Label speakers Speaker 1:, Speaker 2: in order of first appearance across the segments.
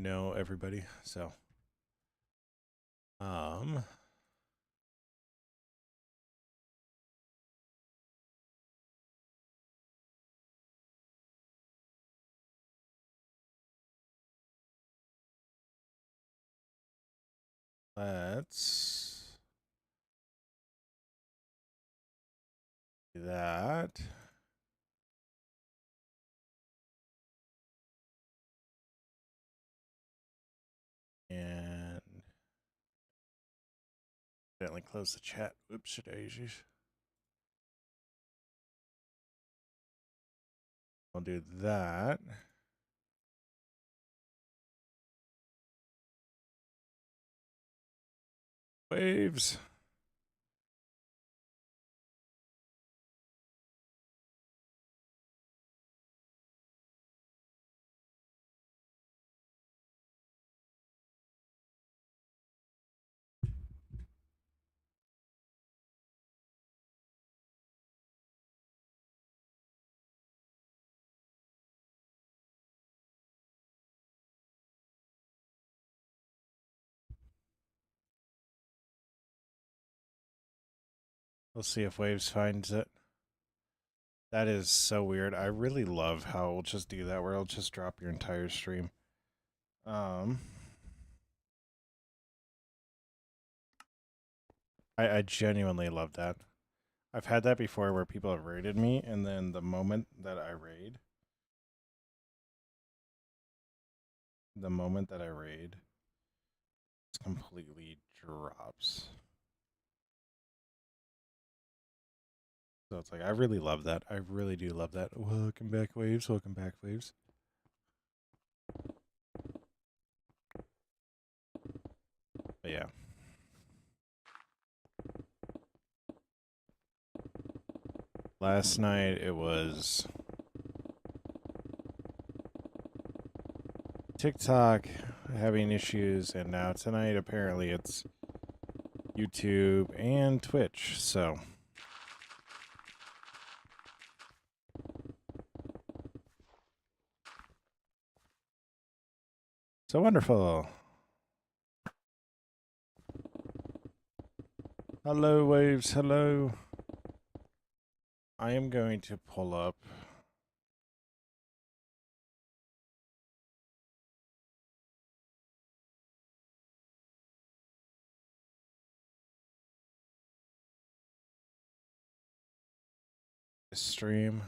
Speaker 1: know everybody. So, um, let's do that. And accidentally close the chat. Oops, daisies. I'll do that. Waves. We'll see if Waves finds it. That is so weird. I really love how it'll just do that, where it'll just drop your entire stream. I genuinely love that. I've had that before where people have raided me, and then the moment that I raid, it completely drops. So it's like, I really love that. I really do love that. Welcome back, Waves. Welcome back, Waves. But yeah. Last night it was TikTok having issues, and now tonight apparently it's YouTube and Twitch. So wonderful. Hello, Waves. Hello. I am going to pull up the stream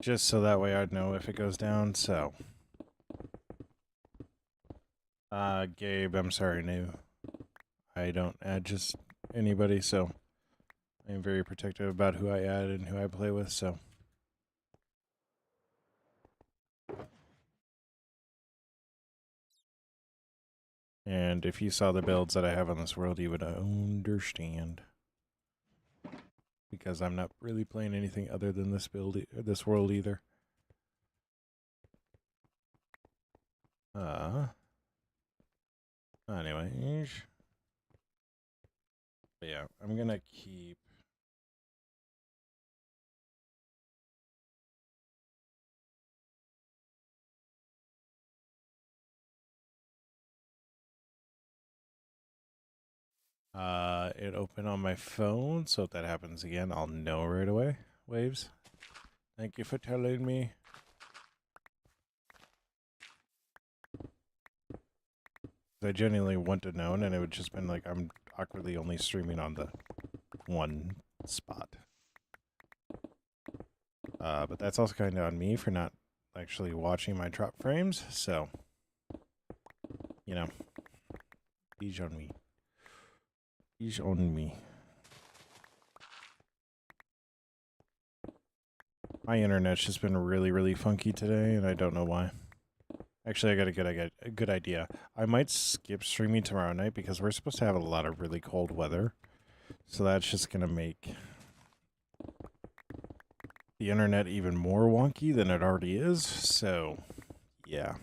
Speaker 1: just so that way I'd know if it goes down. So, Gabe, I'm sorry, no. I don't add just anybody, so I am very protective about who I add and who I play with, so. And if you saw the builds that I have on this world, you would understand. Because I'm not really playing anything other than this build, this world either. Anyways. But yeah, I'm gonna keep it open on my phone, so if that happens again, I'll know right away. Waves, thank you for telling me. I genuinely wouldn't have known, and it would just been like I'm awkwardly only streaming on the one spot. But that's also kind of on me for not actually watching my drop frames, so, you know, ease on me. Ease on me. My internet's just been really, really funky today, and I don't know why. Actually, I got a good idea. I might skip streaming tomorrow night because we're supposed to have a lot of really cold weather. So that's just going to make the internet even more wonky than it already is. So, yeah.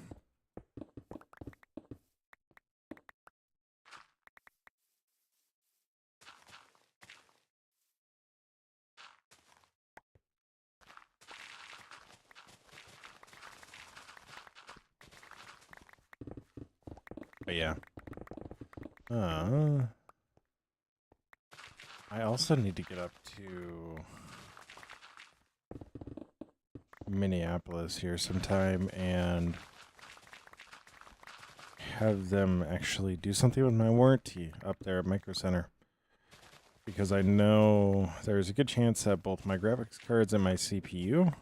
Speaker 1: But yeah. I also need to get up to Minneapolis here sometime and have them actually do something with my warranty up there at Micro Center. Because I know there's a good chance that both my graphics cards and my CPU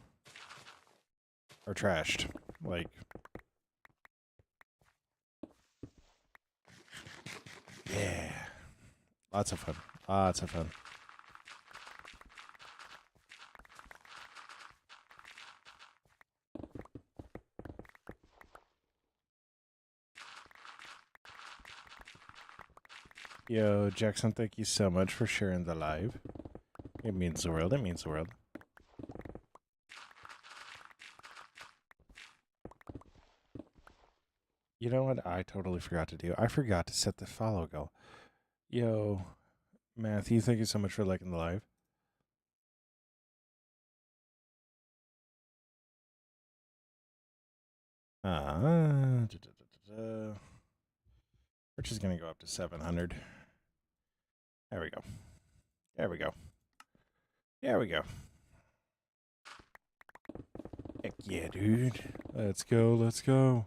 Speaker 1: are trashed. Like, yeah. Lots of fun. Lots of fun. Yo, Jackson, thank you so much for sharing the live. It means the world. It means the world. You know what I totally forgot to do? I forgot to set the follow goal. Yo, Matthew, thank you so much for liking the live. We're just going to go up to 700. There we go. There we go. There we go. Heck yeah, dude. Let's go. Let's go.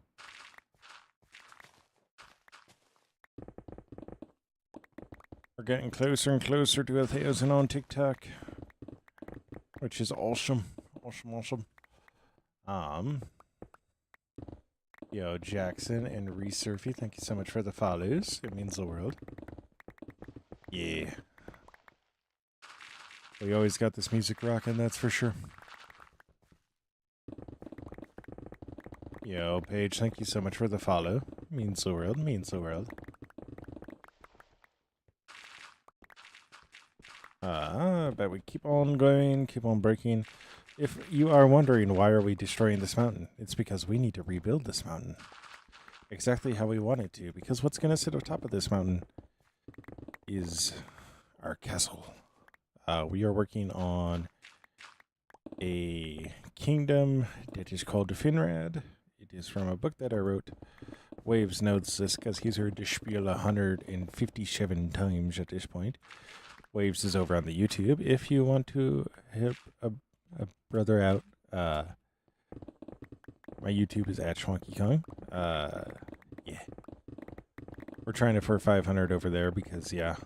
Speaker 1: We're getting closer and closer to 1,000 on TikTok, which is awesome. Awesome. Yo, Jackson and Resurfy, thank you so much for the follows. It means the world. Yeah. We always got this music rocking, that's for sure. Yo, Paige, thank you so much for the follow. Means the world, means the world. But we keep on going, keep on breaking. If you are wondering why are we destroying this mountain, it's because we need to rebuild this mountain. Exactly how we want it to, because what's going to sit on top of this mountain is our castle. We are working on a kingdom that is called Finrad. It is from a book that I wrote. Waves notes this because he's heard the spiel 157 times at this point. Waves is over on the YouTube. If you want to help a brother out, my YouTube is at Schwonky Kong. Yeah. We're trying for 500 over there because, yeah.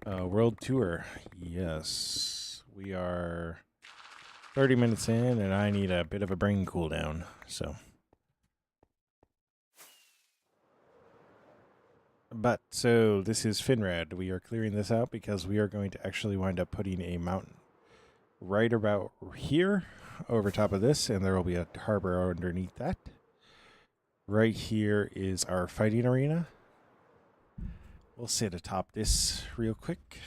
Speaker 1: World Tour. Yes. We are 30 minutes in, and I need a bit of a brain cool down, so. But, so, this is Finrad. We are clearing this out because we are going to actually wind up putting a mountain right about here over top of this, and there will be a harbor underneath that. Right here is our fighting arena. We'll sit atop this real quick.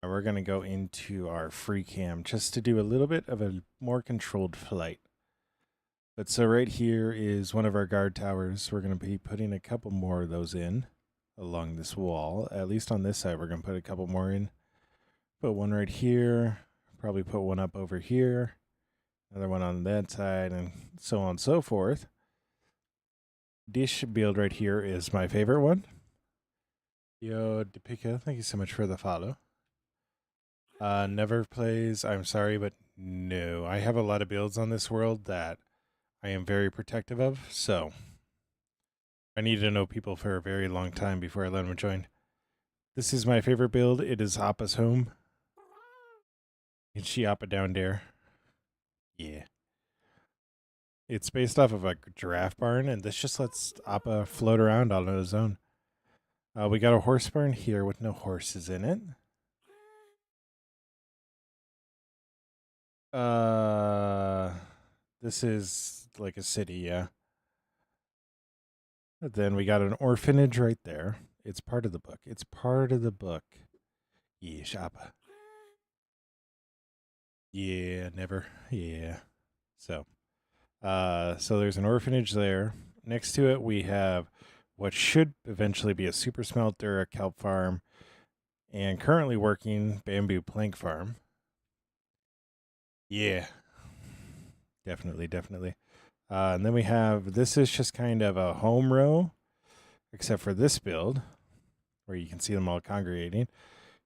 Speaker 1: And we're going to go into our free cam just to do a little bit of a more controlled flight. But so right here is one of our guard towers. We're going to be putting a couple more of those in along this wall. At least on this side, we're going to put a couple more in. Put one right here. Probably put one up over here. Another one on that side, and so on and so forth. This build right here is my favorite one. Yo, Depika, thank you so much for the follow. Never plays, I'm sorry, but no. I have a lot of builds on this world that I am very protective of, so I need to know people for a very long time before I let them join. This is my favorite build. It is Appa's home. And she Appa down there. Yeah. It's based off of a giraffe barn, and this just lets Appa float around on his own. We got a horse barn here with no horses in it. This is like a city, yeah. Then we got an orphanage right there. It's part of the book. It's part of the book. Yeah, Appa. Yeah, never. Yeah. So there's an orphanage there. Next to it, we have what should eventually be a super smelter, a kelp farm, and currently working bamboo plank farm. Yeah. Definitely. And then we have, this is just kind of a home row, except for this build, where you can see them all congregating.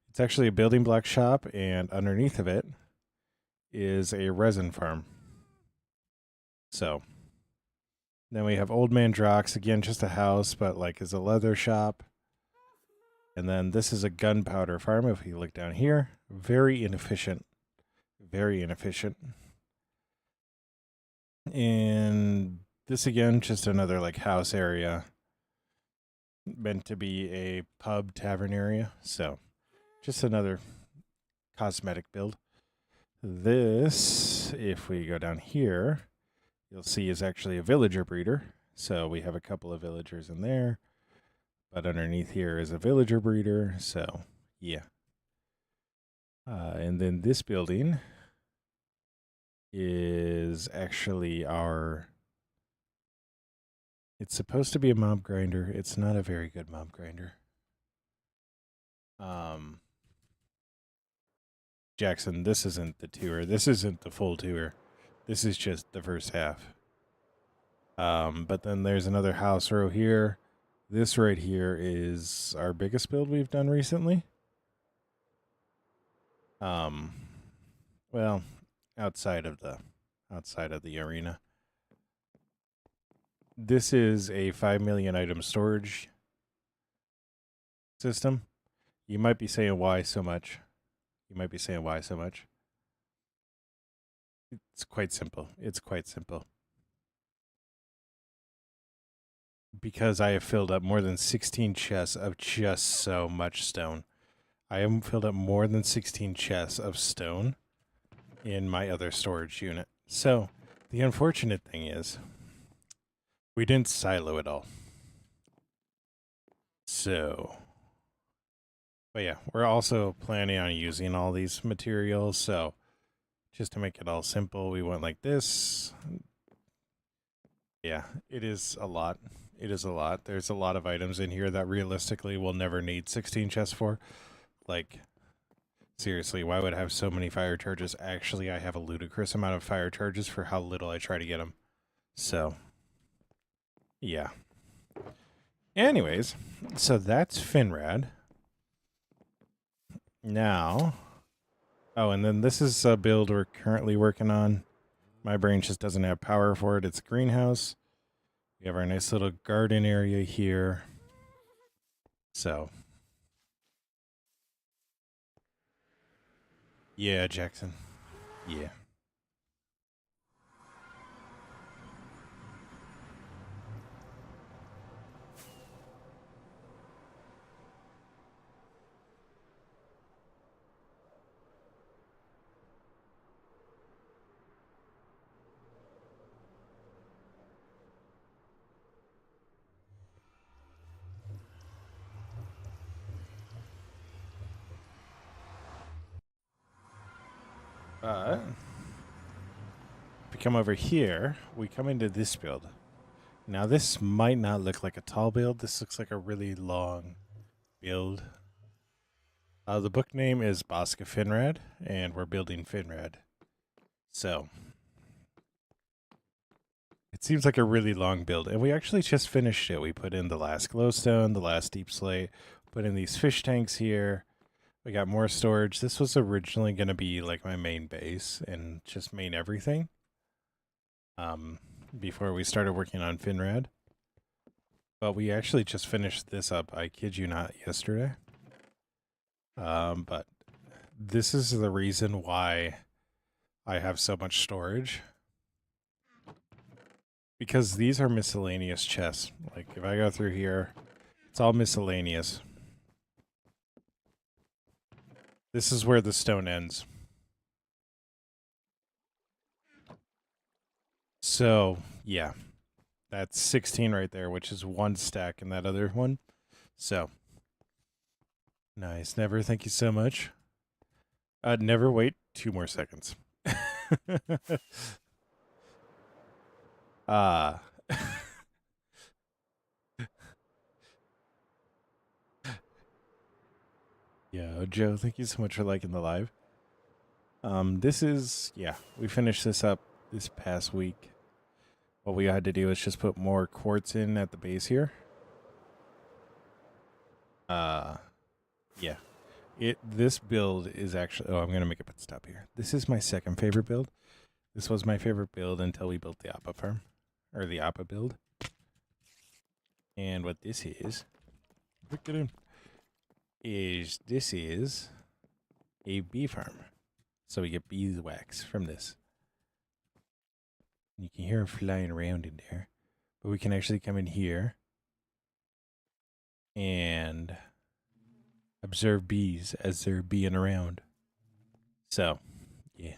Speaker 1: It's actually a building block shop, and underneath of it is a resin farm. So then we have Old Man Drox, again, just a house, but like is a leather shop. And then this is a gunpowder farm. If you look down here, very inefficient. Very inefficient. And this again, just another like house area meant to be a pub tavern area. So just another cosmetic build. This, if we go down here, you'll see is actually a villager breeder. So we have a couple of villagers in there, but underneath here is a villager breeder. So yeah. And then this building is actually our, it's supposed to be a mob grinder. It's not a very good mob grinder. Jackson, this isn't the tour. This isn't the full tour. This is just the first half. But then there's another house row here. This right here is our biggest build we've done recently. Well, outside of the arena. This is a 5 million item storage system. You might be saying why so much. It's quite simple. Because I have filled up more than 16 chests of just so much stone. I have filled up more than 16 chests of stone in my other storage unit. So the unfortunate thing is we didn't silo it all. So, but yeah, we're also planning on using all these materials. So just to make it all simple, we went like this. Yeah, it is a lot. There's a lot of items in here that realistically we'll never need 16 chests for. Like, seriously, why would I have so many fire charges? Actually, I have a ludicrous amount of fire charges for how little I try to get them. So, yeah. Anyways, so that's Finrad. Now, oh, and then this is a build we're currently working on. My brain just doesn't have power for it. It's a greenhouse. We have our nice little garden area here. So, yeah, Jackson. Yeah. But if we come over here, we come into this build. Now, this might not look like a tall build. This looks like a really long build. The book name is Bosca Finrad, and we're building Finrad. So, it seems like a really long build, and we actually just finished it. We put in the last glowstone, the last deep slate, put in these fish tanks here. We got more storage. This was originally going to be like my main base and just main everything. Before we started working on Finrad. But we actually just finished this up, I kid you not, yesterday. But this is the reason why I have so much storage. Because these are miscellaneous chests. Like, if I go through here, it's all miscellaneous. This is where the stone ends. So, yeah. That's 16 right there, which is one stack in that other one. So, nice. Never, thank you so much. Never wait 2 more seconds. Yeah, Joe, thank you so much for liking the live. This is, yeah, we finished this up this past week. what we had to do is just put more quartz in at the base here. Yeah. This build is actually, I'm gonna make a pit stop here. This is my second favorite build. This was my favorite build until we built the Appa farm, or the Appa build. And what this is, look at him, this is a bee farm. So we get beeswax from this. You can hear them flying around in there. But we can actually come in here and observe bees as they're being around. So, yeah.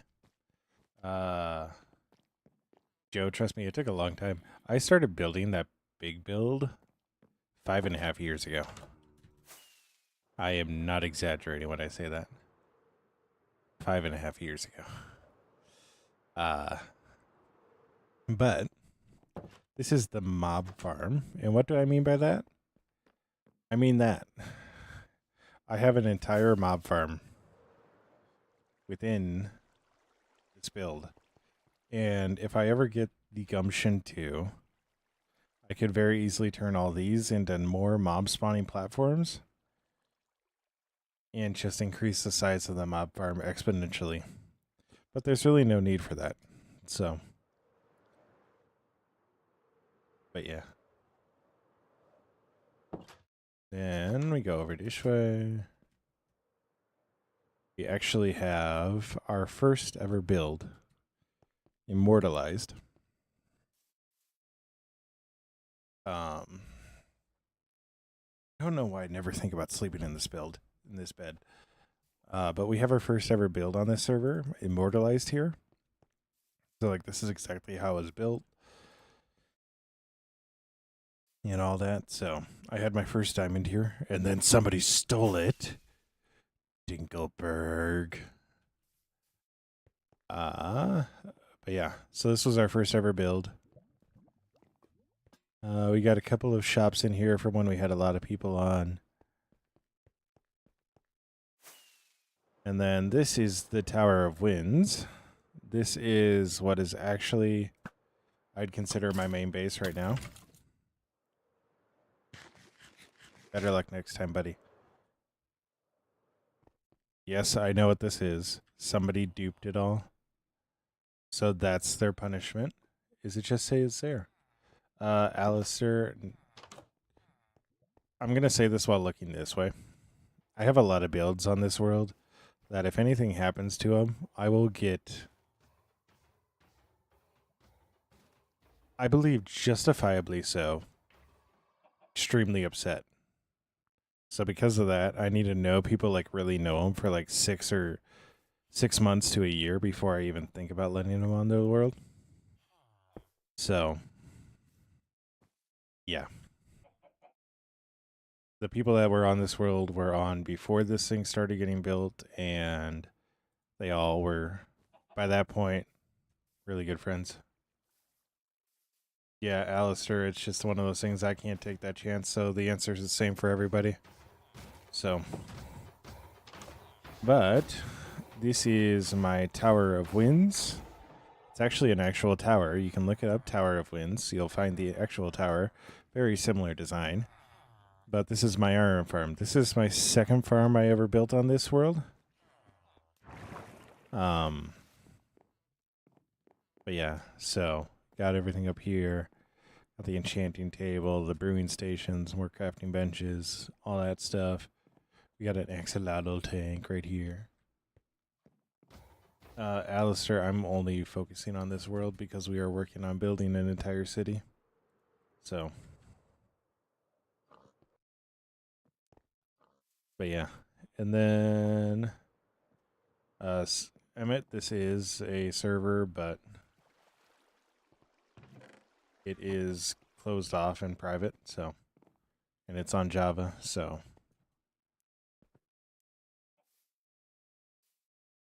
Speaker 1: Joe, trust me, it took a long time. I started building that big build 5.5 years ago. I am not exaggerating when I say that. 5.5 years ago. But this is the mob farm. And what do I mean by that? I mean that I have an entire mob farm within this build. And if I ever get the gumption to, I could very easily turn all these into more mob spawning platforms and just increase the size of the mob farm exponentially. But there's really no need for that. So, but yeah. Then we go over this way. We actually have our first ever build immortalized. I don't know why I never think about sleeping in this bed. But we have our first ever build on this server immortalized here. So like this is exactly how it was built and all that. So I had my first diamond here and then somebody stole it. Dinkelberg. But yeah, so this was our first ever build. We got a couple of shops in here from when we had a lot of people on. And then this is the Tower of Winds. This is what is actually, I'd consider my main base right now. Better luck next time, buddy. Yes, I know what this is. Somebody duped it all. So that's their punishment. Is it just say it's there? Alistair, I'm going to say this while looking this way. I have a lot of builds on this world that if anything happens to them, I will get, I believe justifiably so, extremely upset. So because of that, I need to know people like really know them for like 6 months to a year before I even think about letting them on the world. So, yeah. The people that were on this world were on before this thing started getting built, and they all were, by that point, really good friends. Yeah, Alistair, it's just one of those things I can't take that chance, so the answer is the same for everybody. So, but this is my Tower of Winds. It's actually an actual tower. You can look it up, Tower of Winds. You'll find the actual tower. Very similar design. But this is my iron farm. This is my second farm I ever built on this world. But yeah, so got everything up here. Got the enchanting table, the brewing stations, more crafting benches, all that stuff. We got an axolotl tank right here. Alistair, I'm only focusing on this world because we are working on building an entire city. So, but yeah. And then, Emmett, this is a server, but it is closed off and private, so, and it's on Java, so.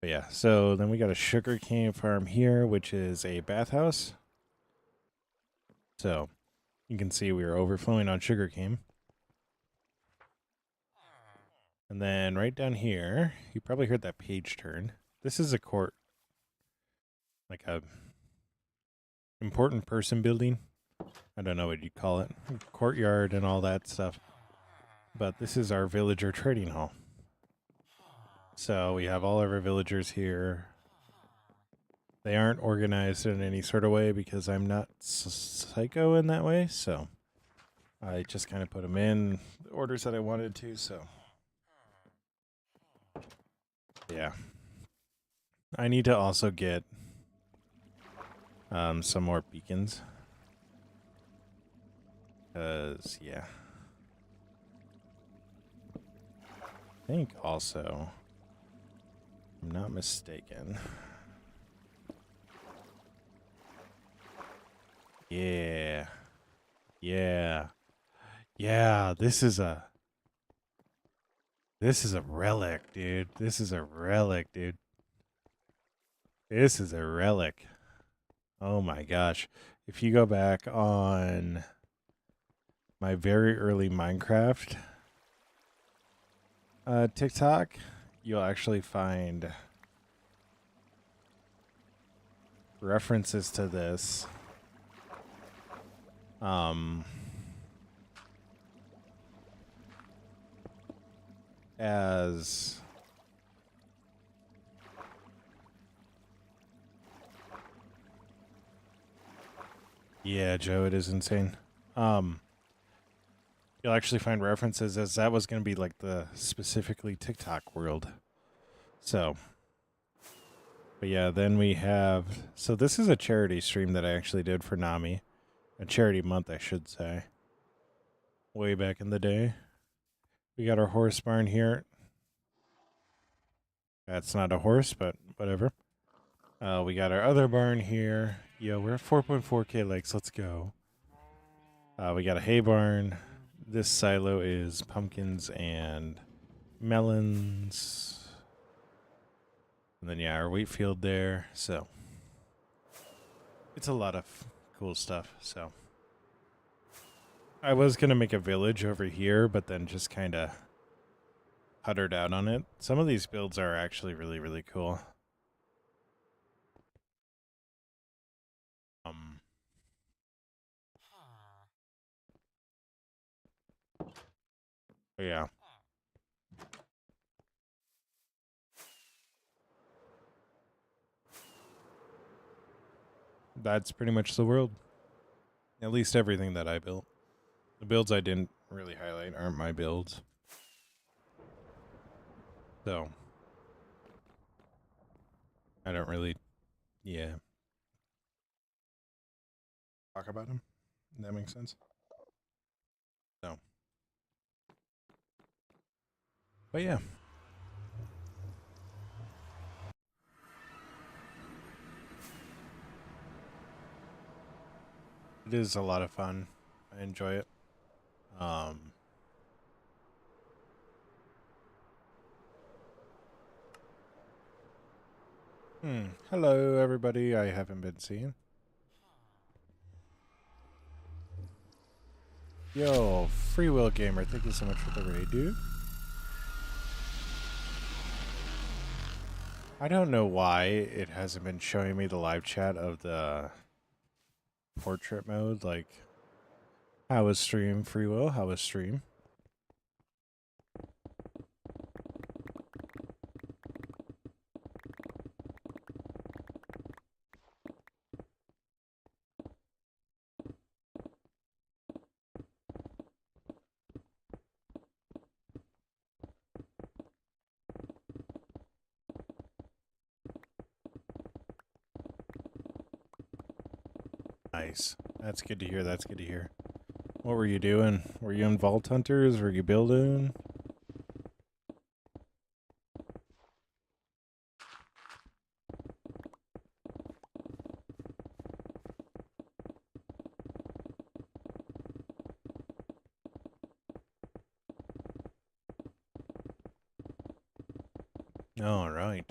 Speaker 1: But yeah, so then we got a sugarcane farm here, which is a bathhouse. So you can see we are overflowing on sugarcane. And then right down here, you probably heard that page turn. This is a court, like a important person building. I don't know what you'd call it. Courtyard and all that stuff. But this is our villager trading hall. So we have all of our villagers here. They aren't organized in any sort of way because I'm not psycho in that way. So I just kind of put them in the orders that I wanted to. So yeah. I need to also get some more beacons. Because, yeah. I think also, if I'm not mistaken. Yeah. Yeah. Yeah, this is a relic, dude. This is a relic, dude. This is a relic. Oh my gosh. If you go back on my very early Minecraft TikTok, you'll actually find references to this. As yeah, Joe, it is insane. You'll actually find references as that was going to be like the specifically TikTok world. So, but yeah, then we have, so this is a charity stream that I actually did for Nami. A charity month, I should say. Way back in the day. We got our horse barn here. That's not a horse, but whatever. We got our other barn here. Yo, we're at 4.4k likes. Let's go. We got a hay barn. This silo is pumpkins and melons. And then, yeah, our wheat field there. So, it's a lot of cool stuff. So, I was going to make a village over here, but then just kind of puttered out on it. Some of these builds are actually really, really cool. But yeah. That's pretty much the world. At least everything that I built. The builds I didn't really highlight aren't my builds. So, I don't really, yeah, talk about them. That makes sense. So, but yeah. It is a lot of fun. I enjoy it. Hello, everybody I haven't been seeing. Yo, Free Will Gamer, thank you so much for the raid, dude. I don't know why it hasn't been showing me the live chat of the portrait mode. Like, how was stream, Free Will? How was stream? Nice. That's good to hear. That's good to hear. What were you doing? Were you in Vault Hunters? Were you building? All right.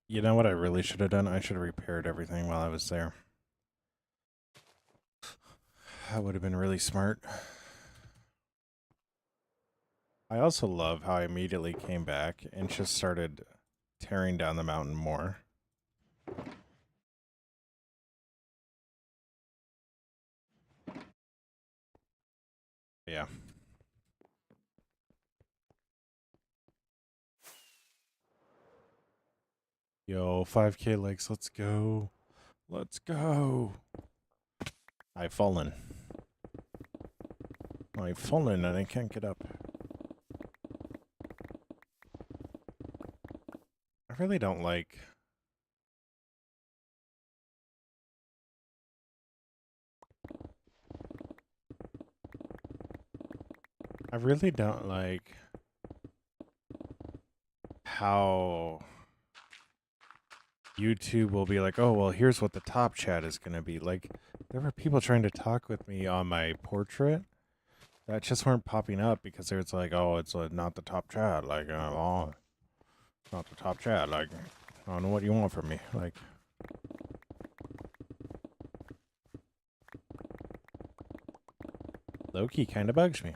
Speaker 1: You know what I really should have done? I should have repaired everything while I was there. That would have been really smart. I also love how I immediately came back and just started tearing down the mountain more. Yeah. Yo, 5K likes, let's go. Let's go. I've fallen. I've fallen and I can't get up. I really don't like... I really don't like how YouTube will be like, oh, well, here's what the top chat is going to be. Like, there were people trying to talk with me on my portrait that just weren't popping up because it's like, oh, it's not the top chat. Like, oh, not the top chat. Like, I don't know what you want from me. Like, low-key kind of bugs me.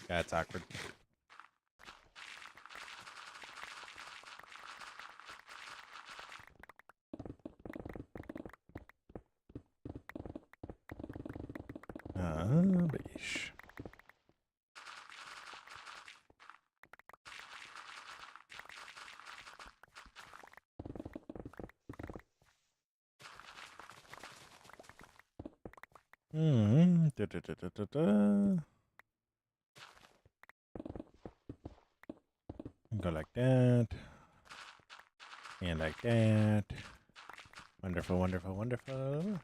Speaker 1: Yeah, it's awkward. Bish. Da, da, da, da, da, da. Go like that. And like that. Wonderful, wonderful, wonderful.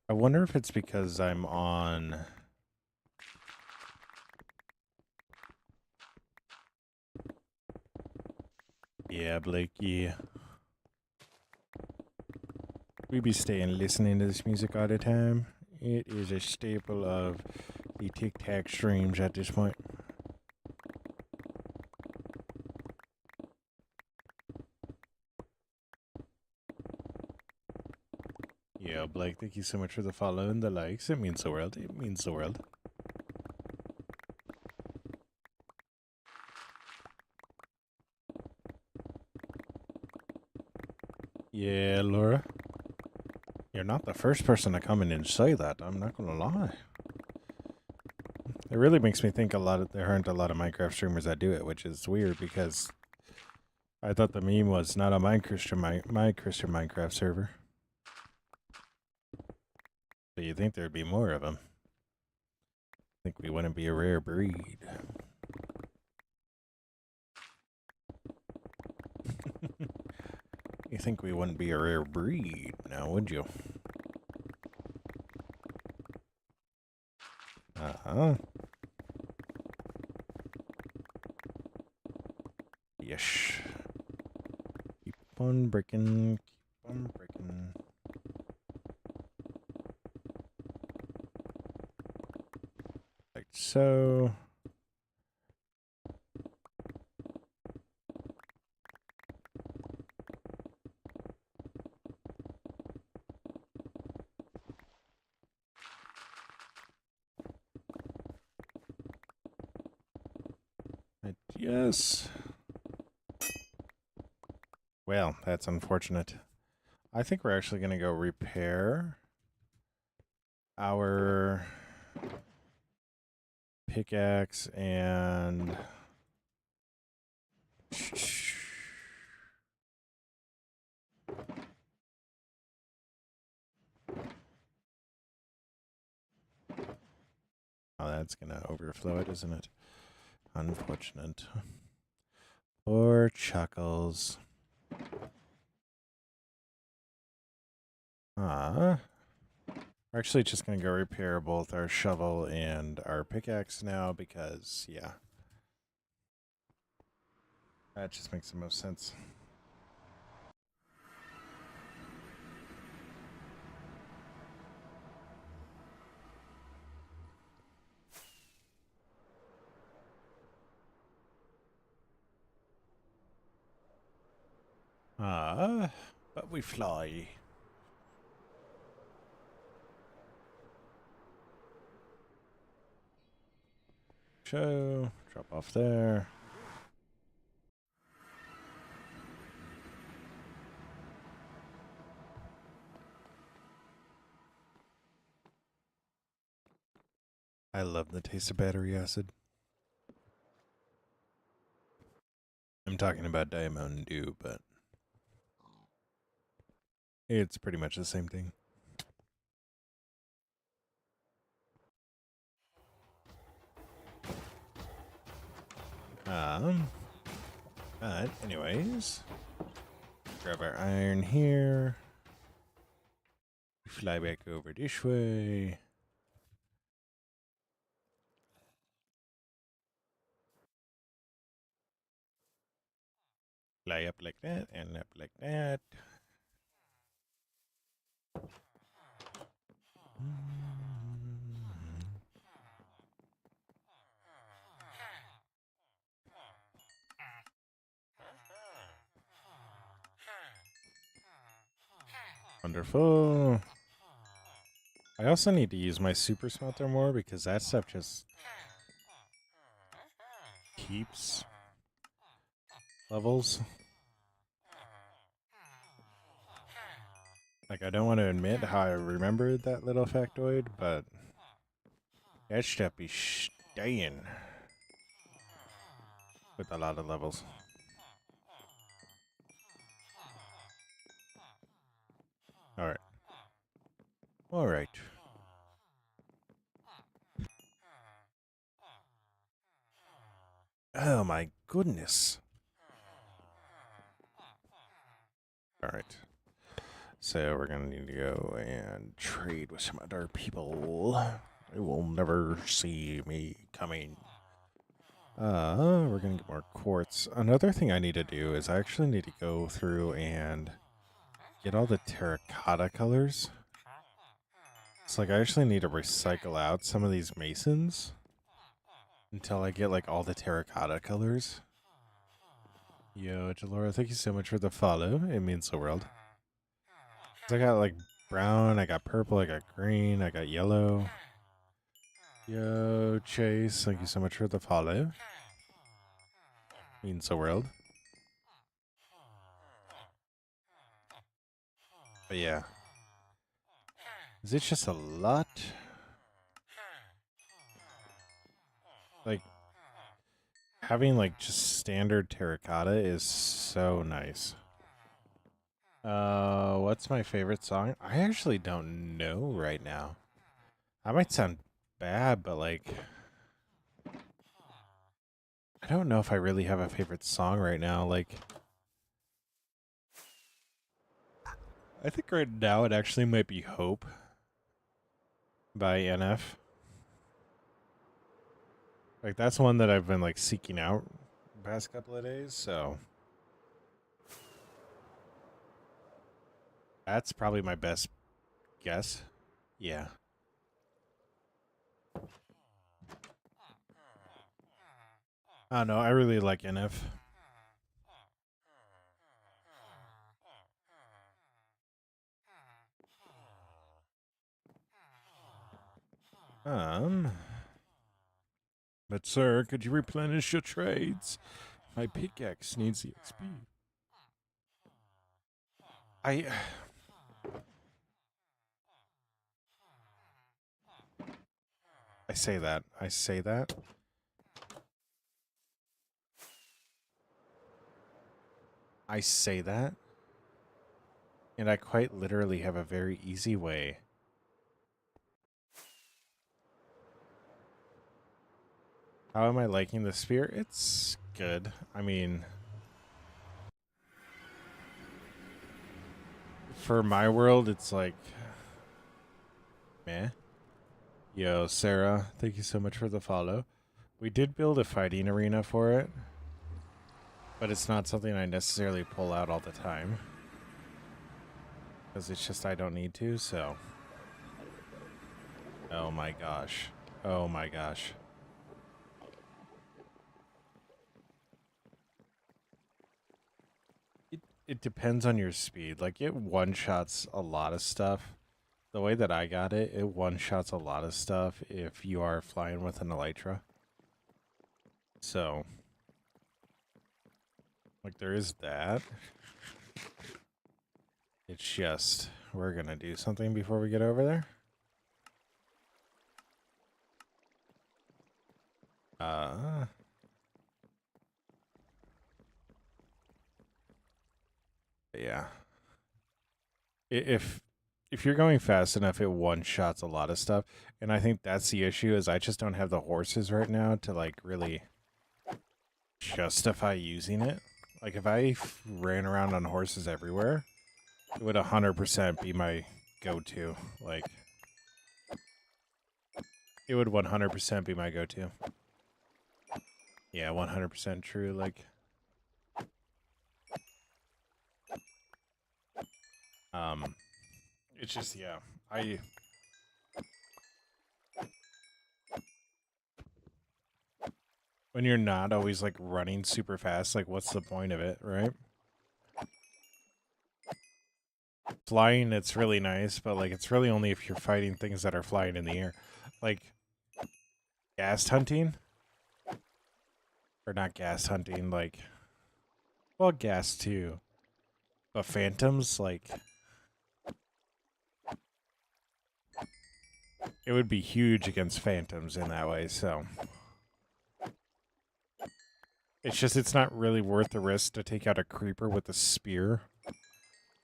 Speaker 1: I wonder if it's because I'm on... Yeah, Blake, yeah. We be staying listening to this music all the time. It is a staple of the Tic Tac streams at this point. Yeah, Blake, thank you so much for the follow and the likes. It means the world. It means the world. Yeah, Laura. You're not the first person to come in and say that. I'm not gonna lie. It really makes me think there aren't a lot of Minecraft streamers that do it, which is weird because I thought the meme was not on my Christian Minecraft server. But you'd think there'd be more of them. I think we wouldn't be a rare breed. You think we wouldn't be a rare breed now, would you? Uh-huh. Yes. Keep on breaking. Keep on breaking. Like so. Yes. Well, that's unfortunate. I think we're actually going to go repair our pickaxe and... Oh, that's going to overflow it, isn't it? Unfortunate. Poor Chuckles. We're actually just going to go repair both our shovel and our pickaxe now because, yeah. That just makes the most sense. But we fly. Cho. Drop off there. I love the taste of battery acid. I'm talking about Diet Mountain Dew, but it's pretty much the same thing. But anyways, grab our iron here. Fly back over this way. Fly up like that and up like that. Wonderful. I also need to use my super smelter more because that stuff just keeps levels. Like, I don't want to admit how I remembered that little factoid, but that stuff be staying with a lot of levels. Alright. Alright. Oh my goodness. Alright. So we're gonna need to go and trade with some other people. They will never see me coming. We're gonna get more quartz. Another thing I need to do is I actually need to go through and get all the terracotta colors. It's like I actually need to recycle out some of these masons until I get like all the terracotta colors. Yo, Jalora, thank you so much for the follow. It means the world. I got like brown, I got purple, I got green, I got yellow. Yo, Chase, thank you so much for the follow. Means the world. But yeah. Is it just a lot? Like, having like just standard terracotta is so nice. What's my favorite song? I actually don't know right now. I might sound bad, but like, I don't know if I really have a favorite song right now. Like, I think right now it actually might be Hope by NF. Like, that's one that I've been like seeking out the past couple of days, so that's probably my best guess. Yeah. I don't know, I really like NF. But sir, could you replenish your trades? My pickaxe needs the XP. I say that. I say that. I say that. And I quite literally have a very easy way. How am I liking the spear? It's good. I mean, for my world, it's like, meh. Yo, Sarah, thank you so much for the follow. We did build a fighting arena for it, but it's not something I necessarily pull out all the time. Because it's just I don't need to, so. Oh my gosh. Oh my gosh. It depends on your speed. Like, it one-shots a lot of stuff. The way that I got it, it one-shots a lot of stuff if you are flying with an elytra. So, like, there is that. It's just, we're gonna do something before we get over there. Yeah. If you're going fast enough, it one-shots a lot of stuff. And I think that's the issue, is I just don't have the horses right now to, like, really justify using it. Like, if I ran around on horses everywhere, it would 100% be my go-to. Like, it would 100% be my go-to. Yeah, 100% true. Like, it's just, yeah, when you're not always, like, running super fast, like, what's the point of it, right? Flying, it's really nice, but, like, it's really only if you're fighting things that are flying in the air. Like, ghast hunting? Or not ghast hunting, like, well, ghast too. But phantoms, like, it would be huge against phantoms in that way, so. It's just, it's not really worth the risk to take out a creeper with a spear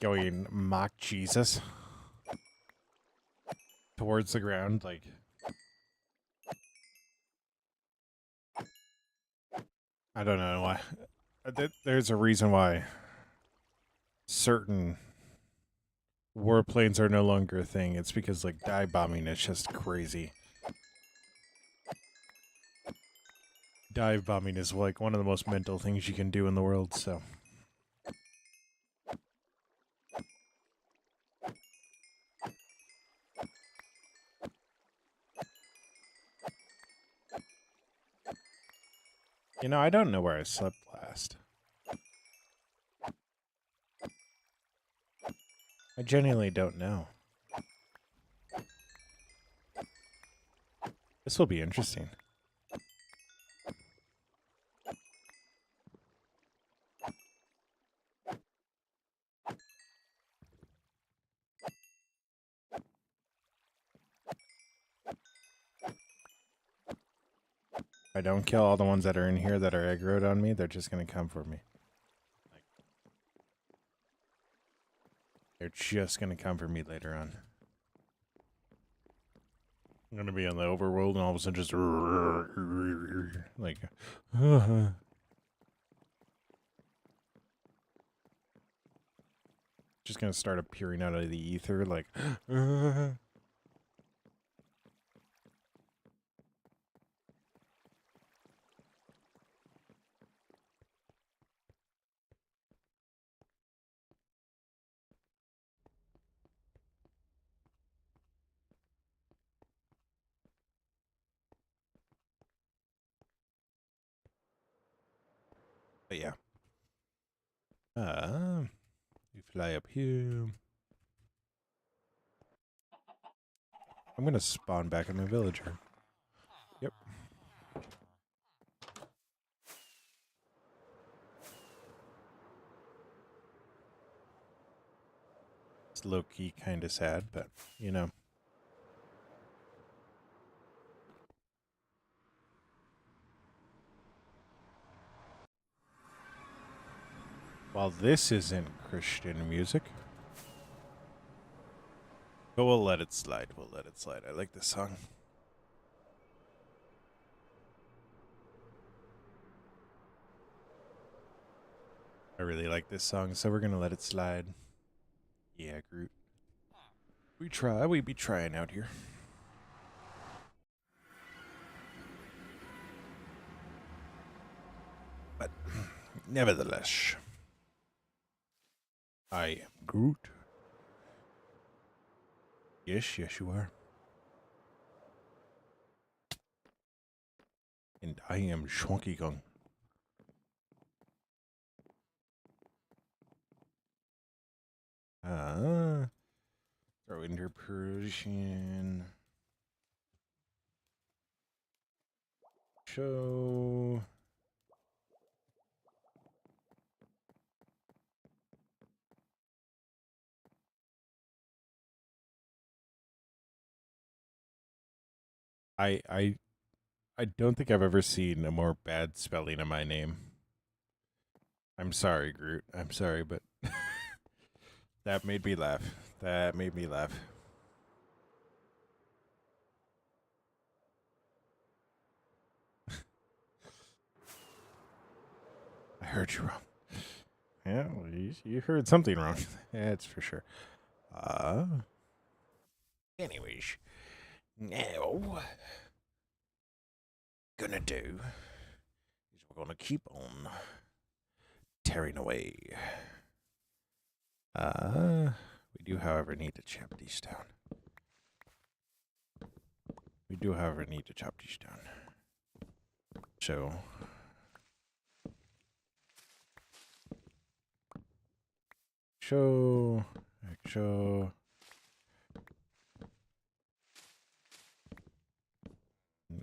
Speaker 1: going mock Jesus towards the ground, like. I don't know why. There's a reason why certain warplanes are no longer a thing. It's because, like, dive bombing is just crazy. Dive bombing is, like, one of the most mental things you can do in the world, so. You know, I don't know where I slept last. I genuinely don't know. This will be interesting. If I don't kill all the ones that are in here that are aggroed on me, they're just going to come for me. They're just going to come for me later on. I'm going to be on the overworld and all of a sudden just like just going to start appearing out of the ether like But yeah. You fly up here. I'm going to spawn back in my villager. Yep. It's low-key kind of sad, but, you know. While this isn't Christian music. But we'll let it slide. We'll let it slide. I like this song. I really like this song, so we're going to let it slide. Yeah, Groot. We be trying out here. But nevertheless, I am Groot. Yes, yes, you are. And I am Schwonky Kong. Throw interpretation. Show. I don't think I've ever seen a more bad spelling of my name. I'm sorry, Groot. I'm sorry, but that made me laugh. That made me laugh. I heard you wrong. Yeah, well, you heard something wrong. That's for sure. Uh, anyways, now gonna do is we're gonna keep on tearing away. We do, however, need to chop these down. We do, however, need to chop these down. So, show.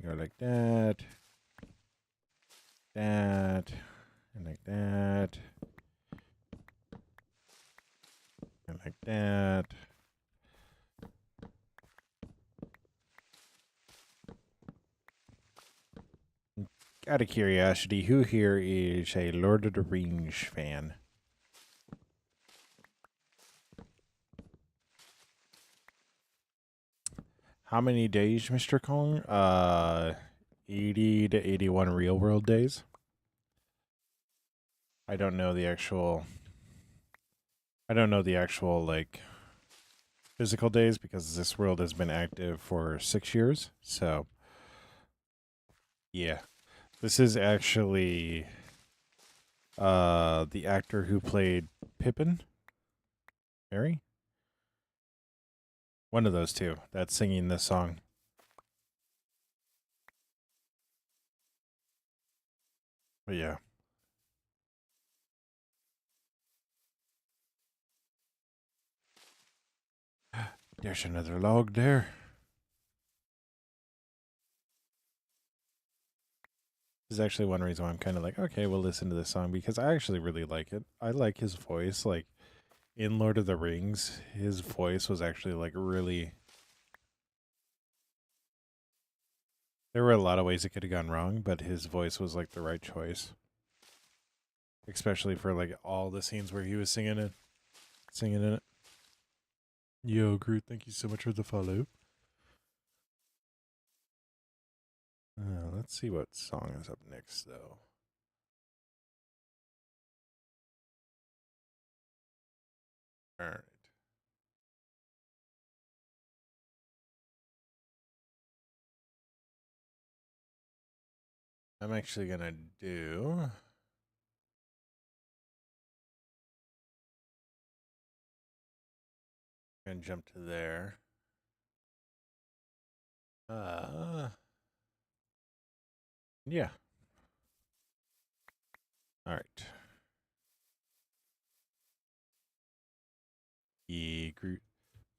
Speaker 1: Go like that. That. And like that. And like that. Out of curiosity, who here is a Lord of the Rings fan? How many days, Mr. Kong? 80 to 81 real world days. I don't know the actual like physical days because this world has been active for 6 years. So, yeah. This is actually the actor who played Pippin, Mary. One of those two that's singing this song. But yeah. There's another log there. This is actually one reason why I'm kind of like, okay, we'll listen to this song because I actually really like it. I like his voice. Like in Lord of the Rings, his voice was actually like really. There were a lot of ways it could have gone wrong, but his voice was like the right choice. Especially for like all the scenes where he was singing it. Singing in it. Yo, Groot, thank you so much for the follow. Let's see what song is up next, though. All right. I'm actually going to do. And jump to there. Yeah. All right. Groot.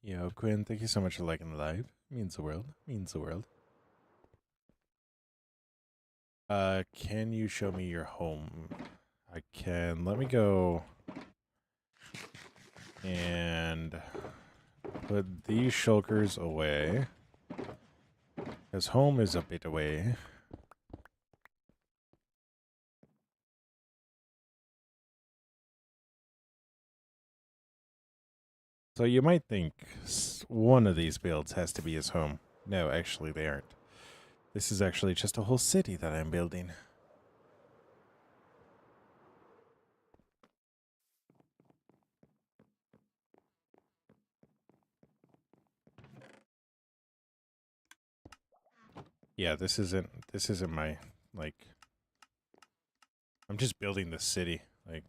Speaker 1: Yo, Quinn, thank you so much for liking the live. Means the world. Means the world. Can you show me your home? I can. Let me go and put these shulkers away. Because home is a bit away. So you might think one of these builds has to be his home. No, actually they aren't. This is actually just a whole city that I'm building. Yeah, this isn't my like I'm just building this city. Like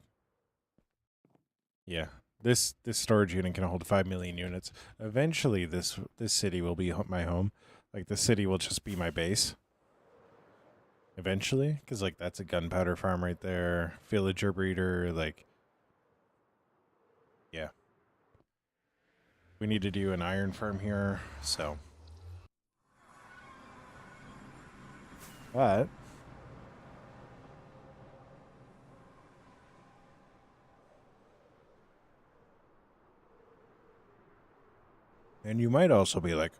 Speaker 1: yeah. This storage unit can hold 5 million units. Eventually this city will be my home. Like the city will just be my base. Eventually, cuz like that's a gunpowder farm right there, villager breeder, like yeah. We need to do an iron farm here, so but and you might also be like,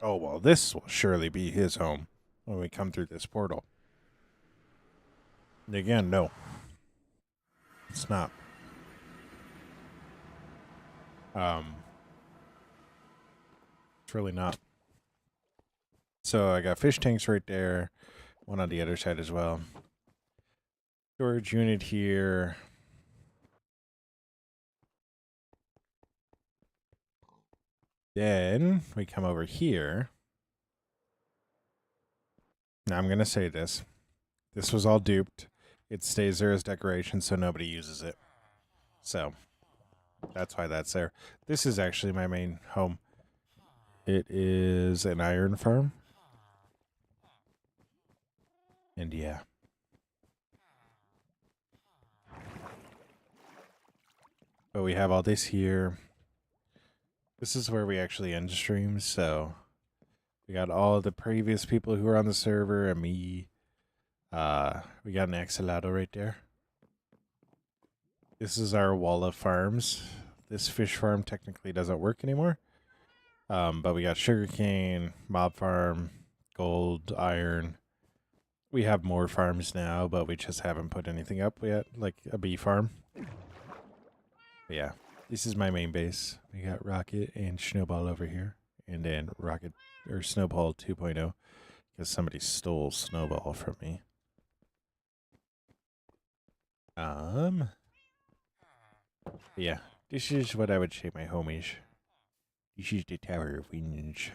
Speaker 1: Oh, well, this will surely be his home when we come through this portal. And again, no. It's not. It's really not. So I got fish tanks right there. One on the other side as well. Storage unit here. Then we come over here. Now I'm going to say this. This was all duped. It stays there as decoration so nobody uses it. So that's why that's there. This is actually my main home. It is an iron farm. And yeah. But we have all this here. This is where we actually end stream, so we got all the previous people who were on the server and me. We got an axolotl right there. This is our wall of farms. This fish farm technically doesn't work anymore. But we got sugarcane, mob farm, gold, iron. We have more farms now, but we just haven't put anything up yet, like a bee farm. But yeah, this is my main base. We got Rocket and Snowball over here. And then Rocket, or Snowball 2.0, because somebody stole Snowball from me. Yeah, this is what I would say my home is. This is the Tower of Winds.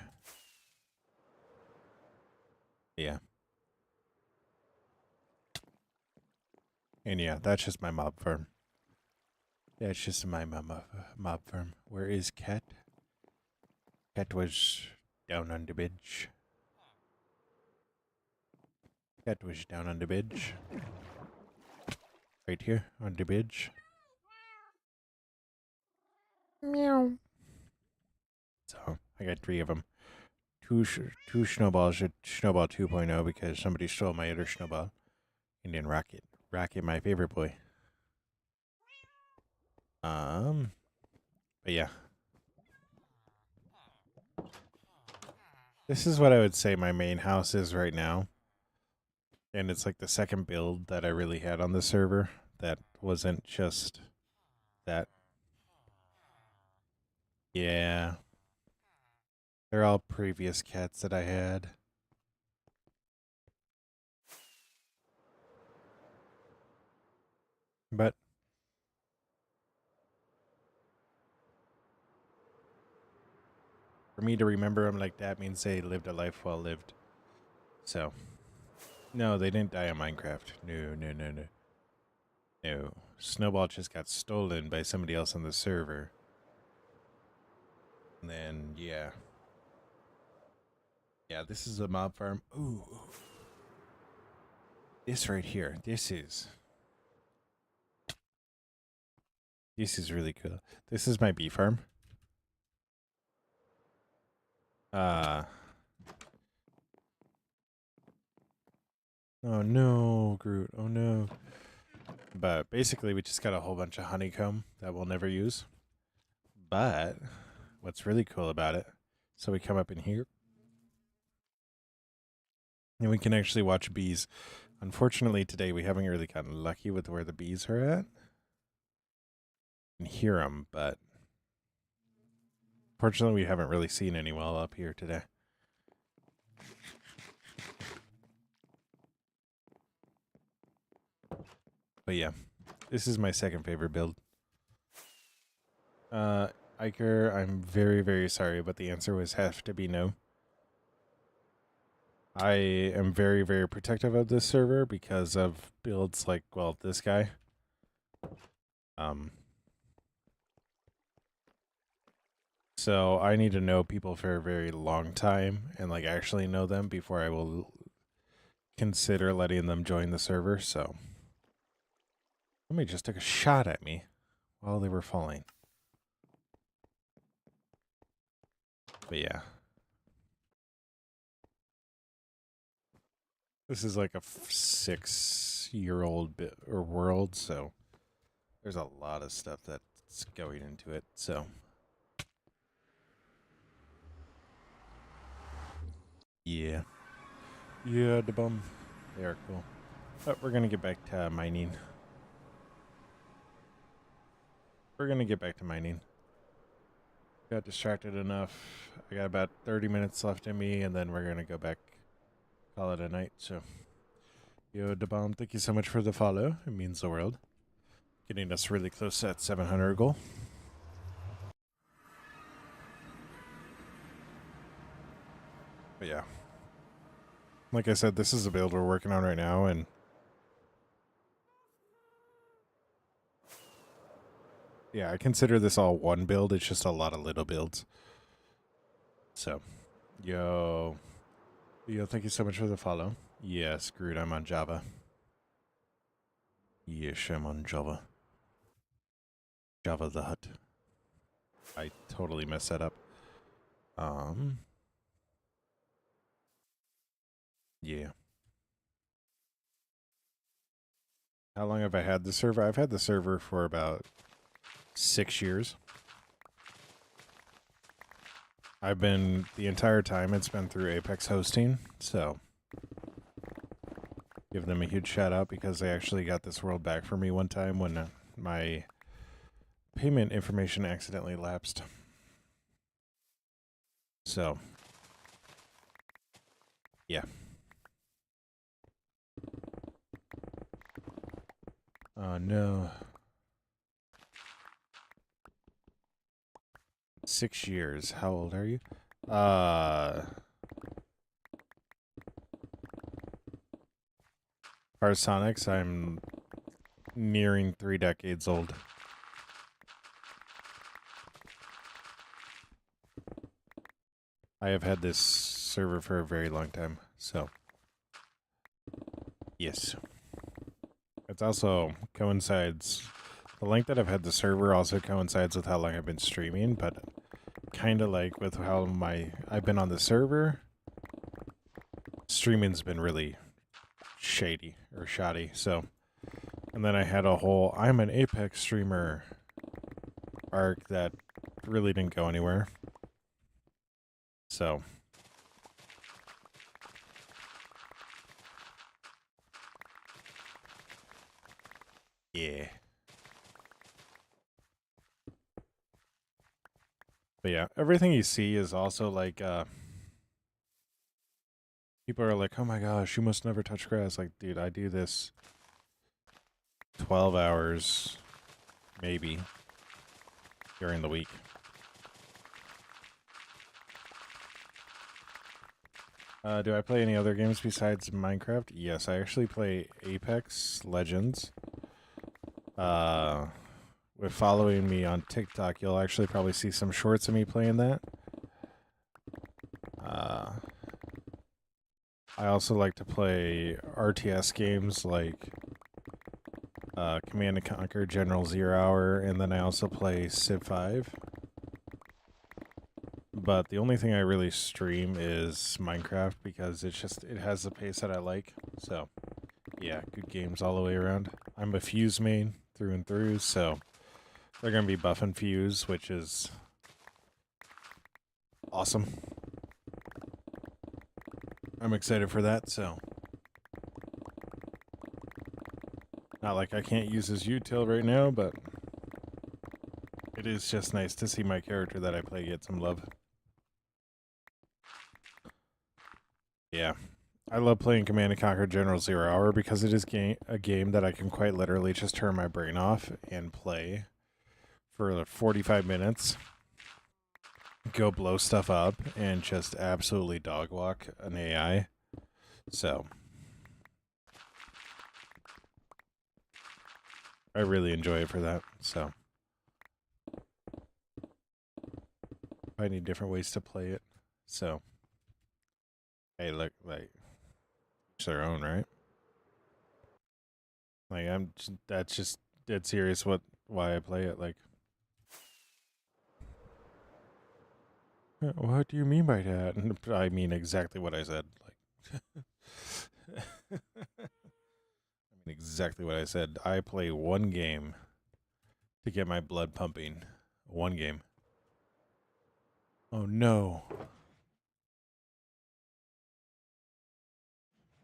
Speaker 1: Yeah. And yeah, that's just my mob farm. That's just my mob farm. Where is Cat? Cat was down on the bench. Cat was down on the bench. Right here on the bench. Meow. So I got 3 of them. Two snowballs at Snowball 2.0 because somebody stole my other snowball. And then Rocket. Rocket, my favorite boy. But yeah. This is what I would say my main house is right now. And it's like the second build that I really had on the server that wasn't just that. Yeah. They're all previous cats that I had. But for me to remember them like that means they lived a life well lived. So, no, they didn't die on Minecraft. No. No. Snowball just got stolen by somebody else on the server. And then, yeah. Yeah, this is a mob farm. Ooh. This right here. This is really cool. This is my bee farm. Oh no, Groot. Oh no. But basically, we just got a whole bunch of honeycomb that we'll never use. But what's really cool about it, so we come up in here, and we can actually watch bees. Unfortunately, today we haven't really gotten lucky with where the bees are at. You can hear them, but fortunately, we haven't really seen any while up here today. But yeah, this is my second favorite build. Iker, I'm very, very sorry, but the answer was have to be no. I am very, very protective of this server because of builds like, well, this guy. So I need to know people for a very long time and like actually know them before I will consider letting them join the server. So somebody just took a shot at me while they were falling. But yeah. This is like a 6-year-old bit or world, so there's a lot of stuff that's going into it. So Yeah. Yeah, the bum. They are cool. But we're going to get back to mining. Got distracted enough. I got about 30 minutes left in me, and then we're going to go back, call it a night. So, yo, the bomb, thank you so much for the follow. It means the world. Getting us really close to that 700 goal. But yeah. Like I said, this is a build we're working on right now, and yeah, I consider this all one build. It's just a lot of little builds. So, yo, thank you so much for the follow. Yeah, screwed. I'm on Java. Yes, I'm on Java. Java the Hut. I totally messed that up. Yeah. How long have I had the server? I've had the server for about 6 years. The entire time it's been through Apex hosting, so give them a huge shout out because they actually got this world back for me one time when my payment information accidentally lapsed. So, yeah. Oh, no. 6 years. How old are you? Parsonics, I'm nearing 3 decades old. I have had this server for a very long time, so yes. It's also coincides, the length that I've had the server also coincides with how long I've been streaming, but kind of like with how I've been on the server, streaming's been really shady or shoddy, so. And then I had a whole I'm an Apex streamer arc that really didn't go anywhere. So. Yeah. But yeah, everything you see is also like, people are like, oh my gosh, you must never touch grass. Like, dude, I do this 12 hours, maybe, during the week. Do I play any other games besides Minecraft? Yes, I actually play Apex Legends. With following me on TikTok, you'll actually probably see some shorts of me playing that. I also like to play RTS games like Command and Conquer, General Zero Hour, and then I also play Civ 5. But the only thing I really stream is Minecraft because it has the pace that I like. So, yeah, good games all the way around. I'm a Fuse main through and through, so they're going to be buffing Fuse, which is awesome. I'm excited for that, so. Not like I can't use his util right now, but it is just nice to see my character that I play get some love. Yeah. I love playing Command & Conquer General Zero Hour because it is a game that I can quite literally just turn my brain off and play for 45 minutes, go blow stuff up, and just absolutely dog walk an AI. So, I really enjoy it for that. So, finding different ways to play it. So, hey, look, like, each their own, right? Like, that's just dead serious why I play it. Like, what do you mean by that? I mean exactly what I said. Like, I mean exactly what I said. I play one game to get my blood pumping. One game. Oh no.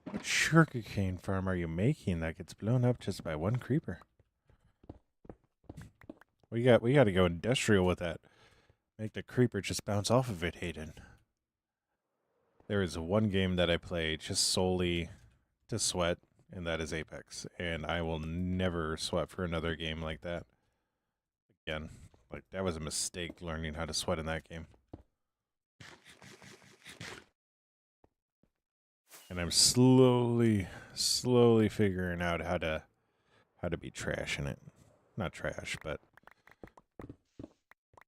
Speaker 1: What sugarcane farm are you making that gets blown up just by one creeper? We got to go industrial with that. Make the creeper just bounce off of it, Hayden. There is one game that I play just solely to sweat, and that is Apex. And I will never sweat for another game like that again. Like, that was a mistake learning how to sweat in that game. And I'm slowly figuring out how to be trash in it. Not trash, but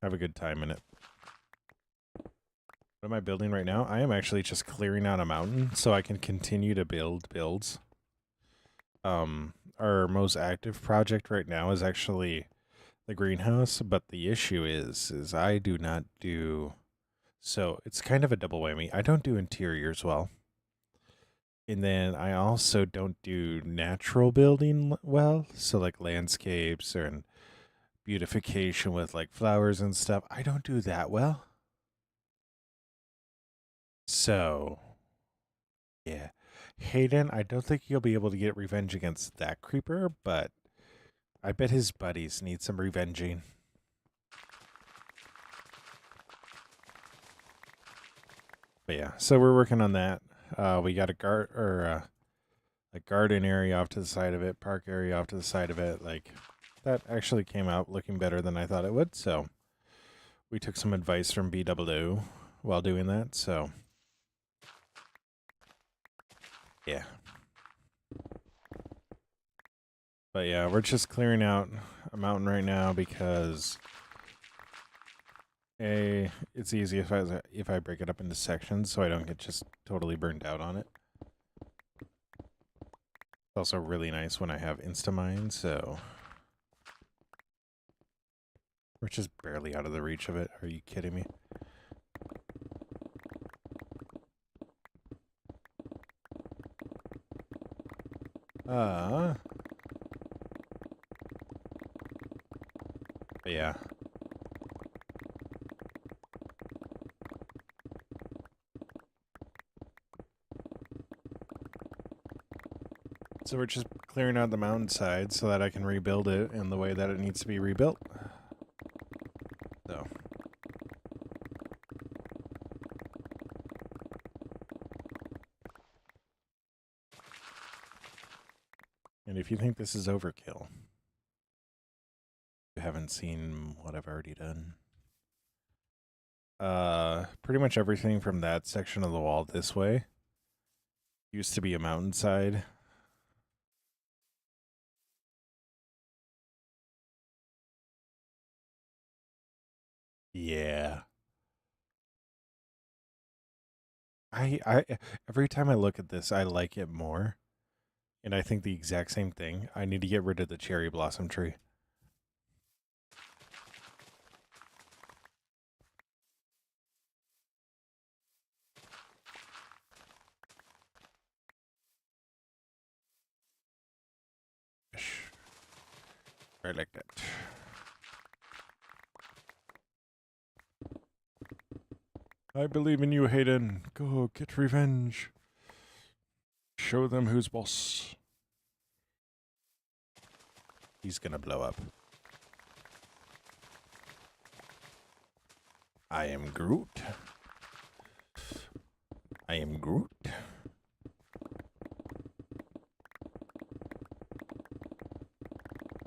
Speaker 1: have a good time in it. What am I building right now? I am actually just clearing out a mountain so I can continue to build builds. Our most active project right now is actually the greenhouse, but the issue is I do not do, so it's kind of a double whammy. I don't do interiors well. And then I also don't do natural building well, so like landscapes and beautification with like flowers and stuff. I don't do that well. So, yeah. Hayden, I don't think you'll be able to get revenge against that creeper, but I bet his buddies need some revenging. But yeah, so we're working on that. We got a garden area off to the side of it, park area off to the side of it. Like, that actually came out looking better than I thought it would. So we took some advice from BWO while doing that. So yeah. But yeah, we're just clearing out a mountain right now because it's easy if I break it up into sections so I don't get just totally burned out on it. It's also really nice when I have Instamine, so we're just barely out of the reach of it. Are you kidding me? But yeah. So we're just clearing out the mountainside so that I can rebuild it in the way that it needs to be rebuilt. So. And if you think this is overkill, you haven't seen what I've already done. Pretty much everything from that section of the wall this way used to be a mountainside. Yeah. I every time I look at this, I like it more. And I think the exact same thing. I need to get rid of the cherry blossom tree. Right like that. I believe in you, Hayden. Go get revenge. Show them who's boss. He's gonna blow up. I am Groot. I am Groot.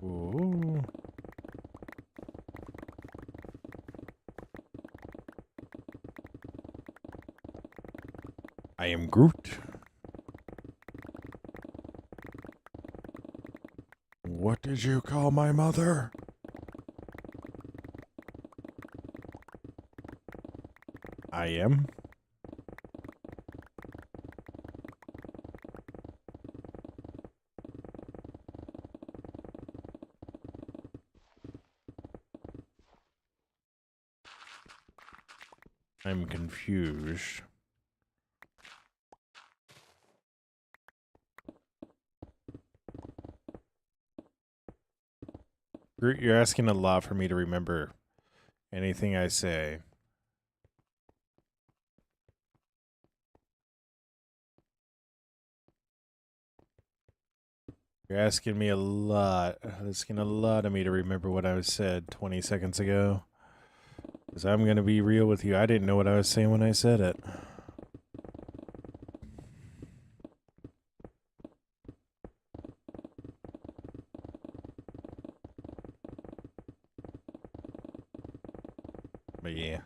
Speaker 1: Ooh. I am Groot. What did you call my mother? I am. I'm confused. Groot, you're asking a lot for me to remember anything I say. You're asking me a lot. Asking a lot of me to remember what I said 20 seconds ago. Because I'm going to be real with you. I didn't know what I was saying when I said it. But yeah.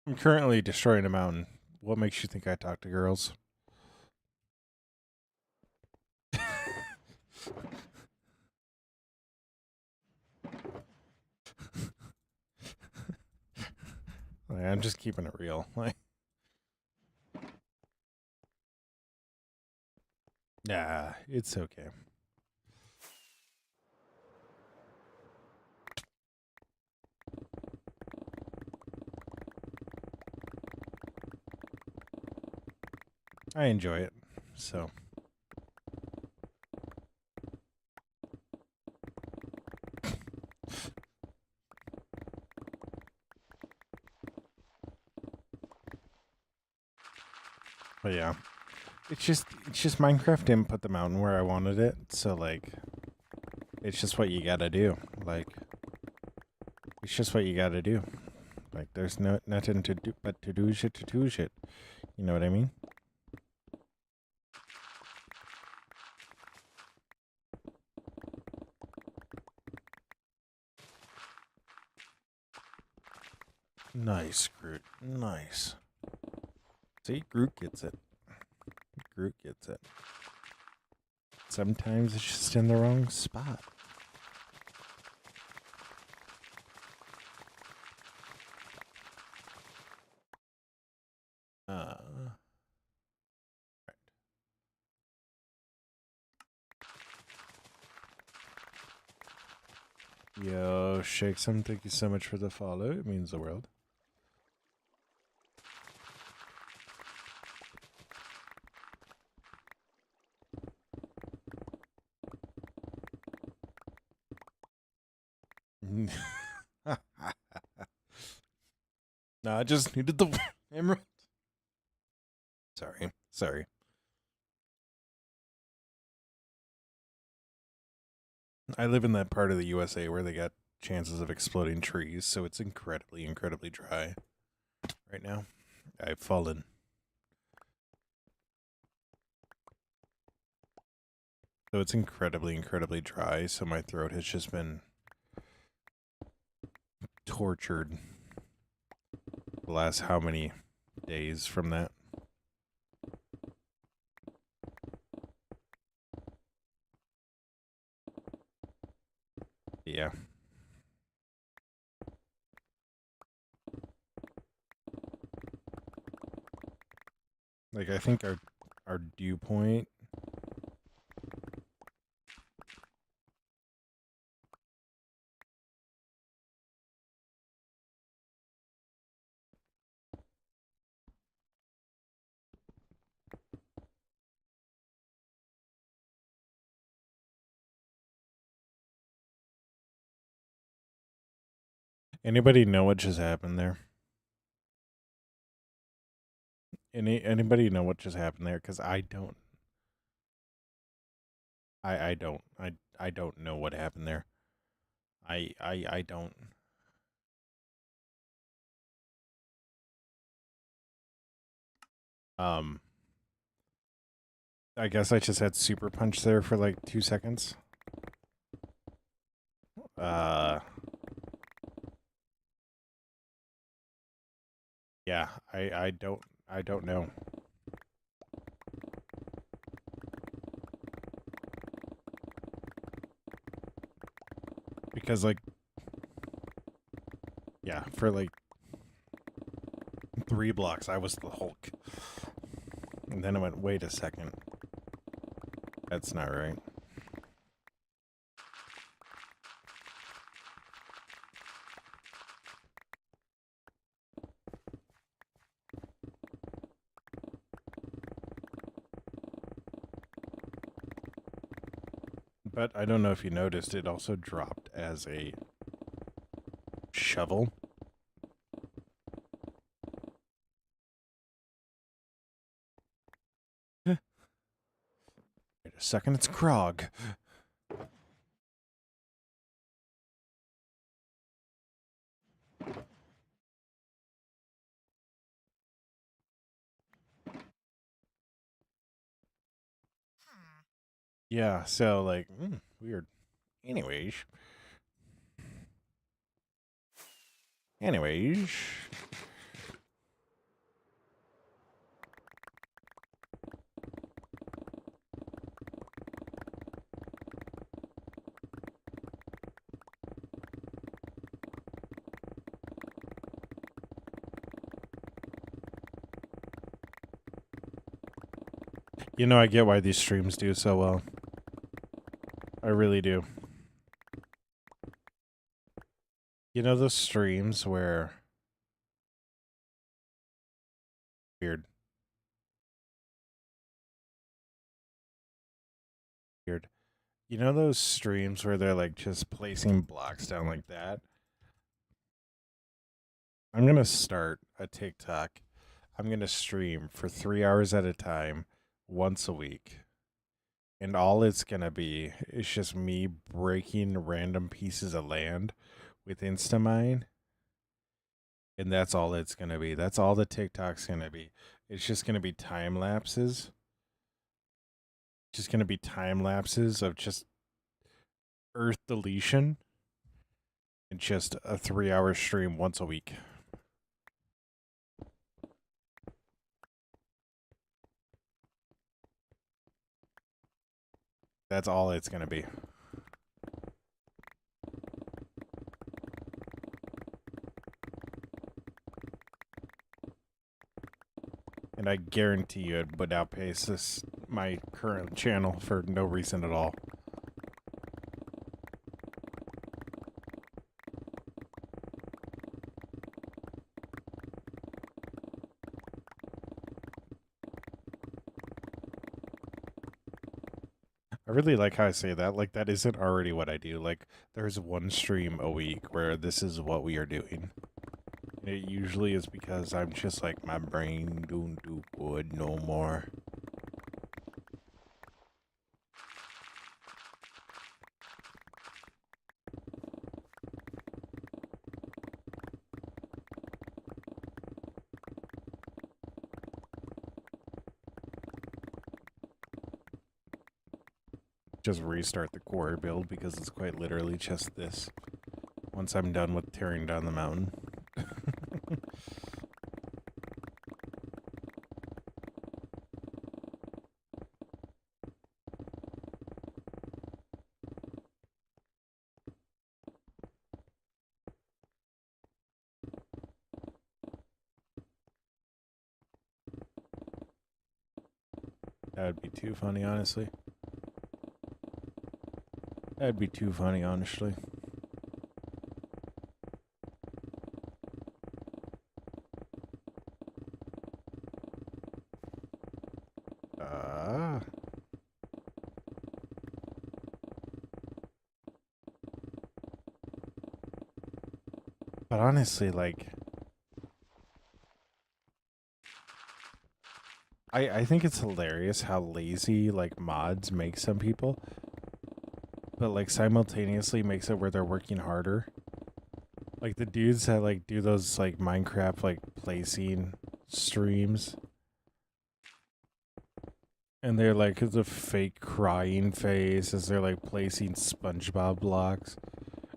Speaker 1: I'm currently destroying a mountain. What makes you think I talk to girls? Like, I'm just keeping it real. Like, nah, it's okay. I enjoy it. So. But yeah. It's just Minecraft didn't put the mountain where I wanted it, so like it's just what you gotta do. Like it's just what you gotta do. Like there's nothing to do but to do shit to do shit. You know what I mean? Nice, Groot. Nice. See, Groot gets it. Groot gets it. Sometimes it's just in the wrong spot. Yo, Shakesum, thank you so much for the follow. It means the world. No, I just needed the emerald. Sorry. I live in that part of the USA where they got chances of exploding trees, so it's incredibly dry right now. I've fallen. So it's incredibly dry, so my throat has just been tortured the last how many days from that. Yeah. Like I think our dew point Anybody know what just happened there? Anybody know what just happened there? Because I don't. I don't. I don't know what happened there. I don't. I guess I just had super punch there for like 2 seconds. Yeah, I don't know. Because like yeah, for like 3 blocks I was the Hulk. And then I went, wait a second. That's not right. But I don't know if you noticed, it also dropped as a shovel. sucking its crog. Yeah, so like, weird. Anyways. Anyways. You know, I get why these streams do so well. I really do. You know those streams where... Weird. Weird. You know those streams where they're like just placing blocks down like that? I'm going to start a TikTok. I'm going to stream for 3 hours at a time once a week. And all it's going to be is just me breaking random pieces of land with Instamine. And that's all it's going to be. That's all the TikTok's going to be. It's just going to be time lapses. Just going to be time lapses of just earth deletion and just a 3-hour stream once a week. That's all it's going to be. And I guarantee you it would outpace my current channel for no reason at all. I really like how I say that. Like, that isn't already what I do. Like, there's one stream a week where this is what we are doing. And it usually is because I'm just like, my brain don't do good no more. Just restart the core build because it's quite literally just this. Once I'm done with tearing down the mountain. That would be too funny, honestly. That'd be too funny, honestly. But honestly, like, I think it's hilarious how lazy, like, mods make some people. But, like, simultaneously makes it where they're working harder. Like, the dudes that, like, do those, like, Minecraft, like, placing streams. And they're, like, the fake crying face as they're, like, placing SpongeBob blocks.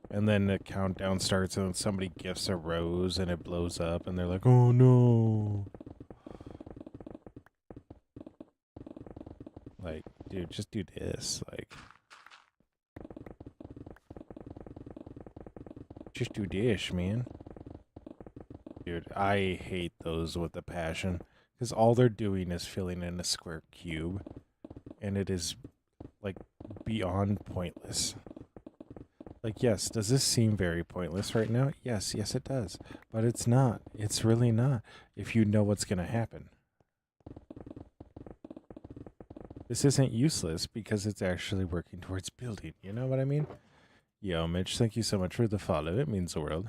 Speaker 1: And then the countdown starts and somebody gifts a rose and it blows up. And they're like, oh, no. Like, dude, just do this. Like, just do this, man. Dude, I hate those with a passion. Because all they're doing is filling in a square cube. And it is, like, beyond pointless. Like, yes, does this seem very pointless right now? Yes, it does. But it's not. It's really not. If you know what's going to happen. This isn't useless because it's actually working towards building. You know what I mean? Yo, Mitch, thank you so much for the follow. It means the world.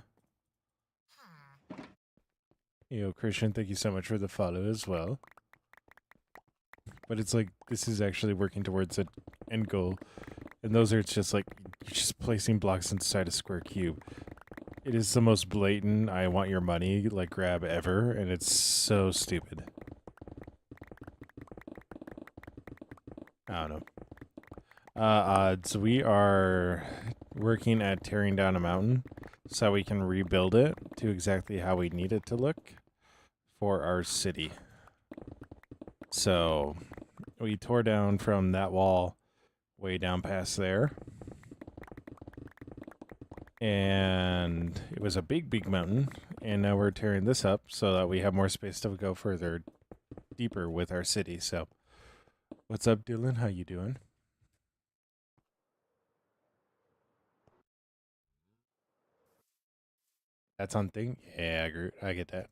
Speaker 1: Yo, Christian, thank you so much for the follow as well. But it's like, this is actually working towards an end goal. And those are just like, you're just placing blocks inside a square cube. It is the most blatant, I want your money, like, grab ever. And it's so stupid. I don't know. Odds. We are working at tearing down a mountain so we can rebuild it to exactly how we need it to look for our city. So we tore down from that wall way down past there. And it was a big, big mountain. And now we're tearing this up so that we have more space to go further deeper with our city. So what's up, Dylan? How you doing? That's on thing? Yeah, I get that.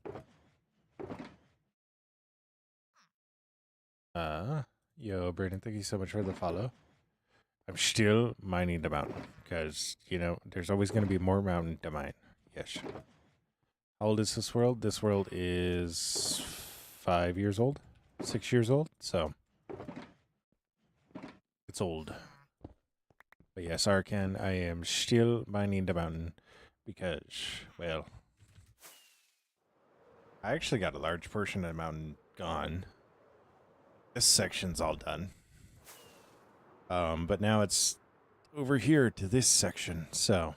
Speaker 1: Yo, Brandon, thank you so much for the follow. I'm still mining the mountain because, you know, there's always going to be more mountain to mine. Yes. How old is this world? This world is 5 years old, 6 years old. So it's old. But yes, Arcan, I am still mining the mountain because, well, I actually got a large portion of the mountain gone. This section's all done. But now it's over here to this section, so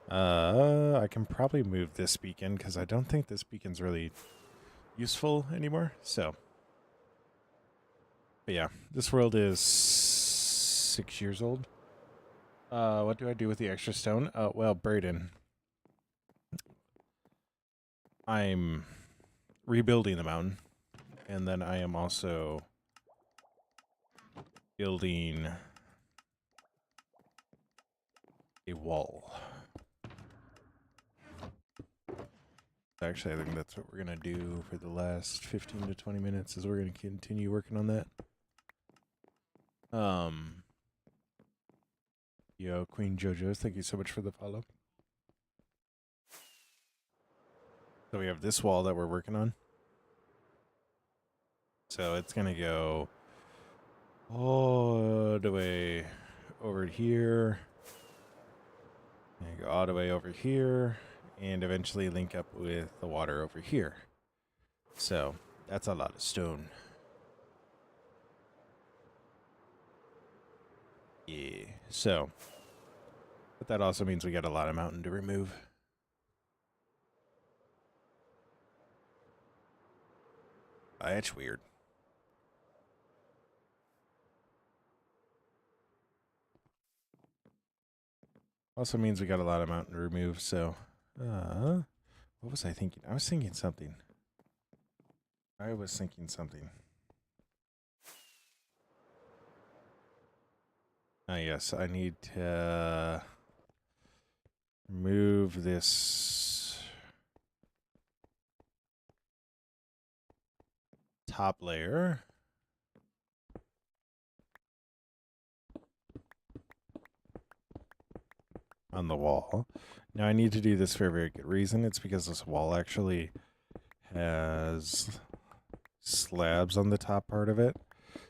Speaker 1: I can probably move this beacon because I don't think this beacon's really useful anymore. So, but yeah, this world is 6 years old. What do I do with the extra stone? Well, Braden, I'm rebuilding the mountain, and then I am also building a wall. Actually, I think that's what we're going to do for the last 15 to 20 minutes is we're going to continue working on that. Yo, Queen Jojo, thank you so much for the follow. So we have this wall that we're working on. So it's going to go all the way over here. And go all the way over here. And eventually link up with the water over here. So that's a lot of stone. Yeah. So, but that also means we got a lot of mountain to remove. That's weird. Also means we got a lot of mountain to remove, so what was I thinking? I was thinking something. Yes, I need to move this top layer. On the wall. Now I need to do this for a very good reason. It's because this wall actually has slabs on the top part of it.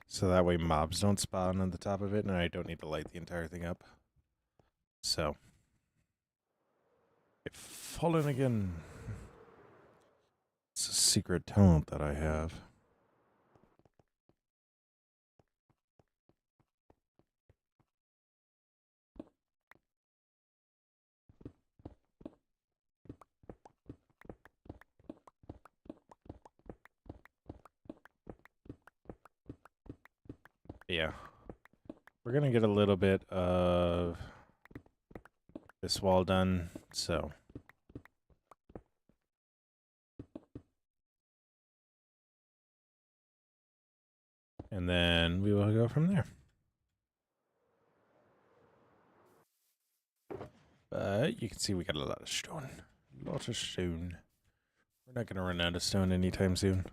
Speaker 1: So that way mobs don't spawn on the top of it and I don't need to light the entire thing up. So. I've fallen again. It's a secret talent that I have. Yeah. We're going to get a little bit of this wall done, so. And then we will go from there. But you can see we got a lot of stone. A lot of stone. We're not going to run out of stone anytime soon.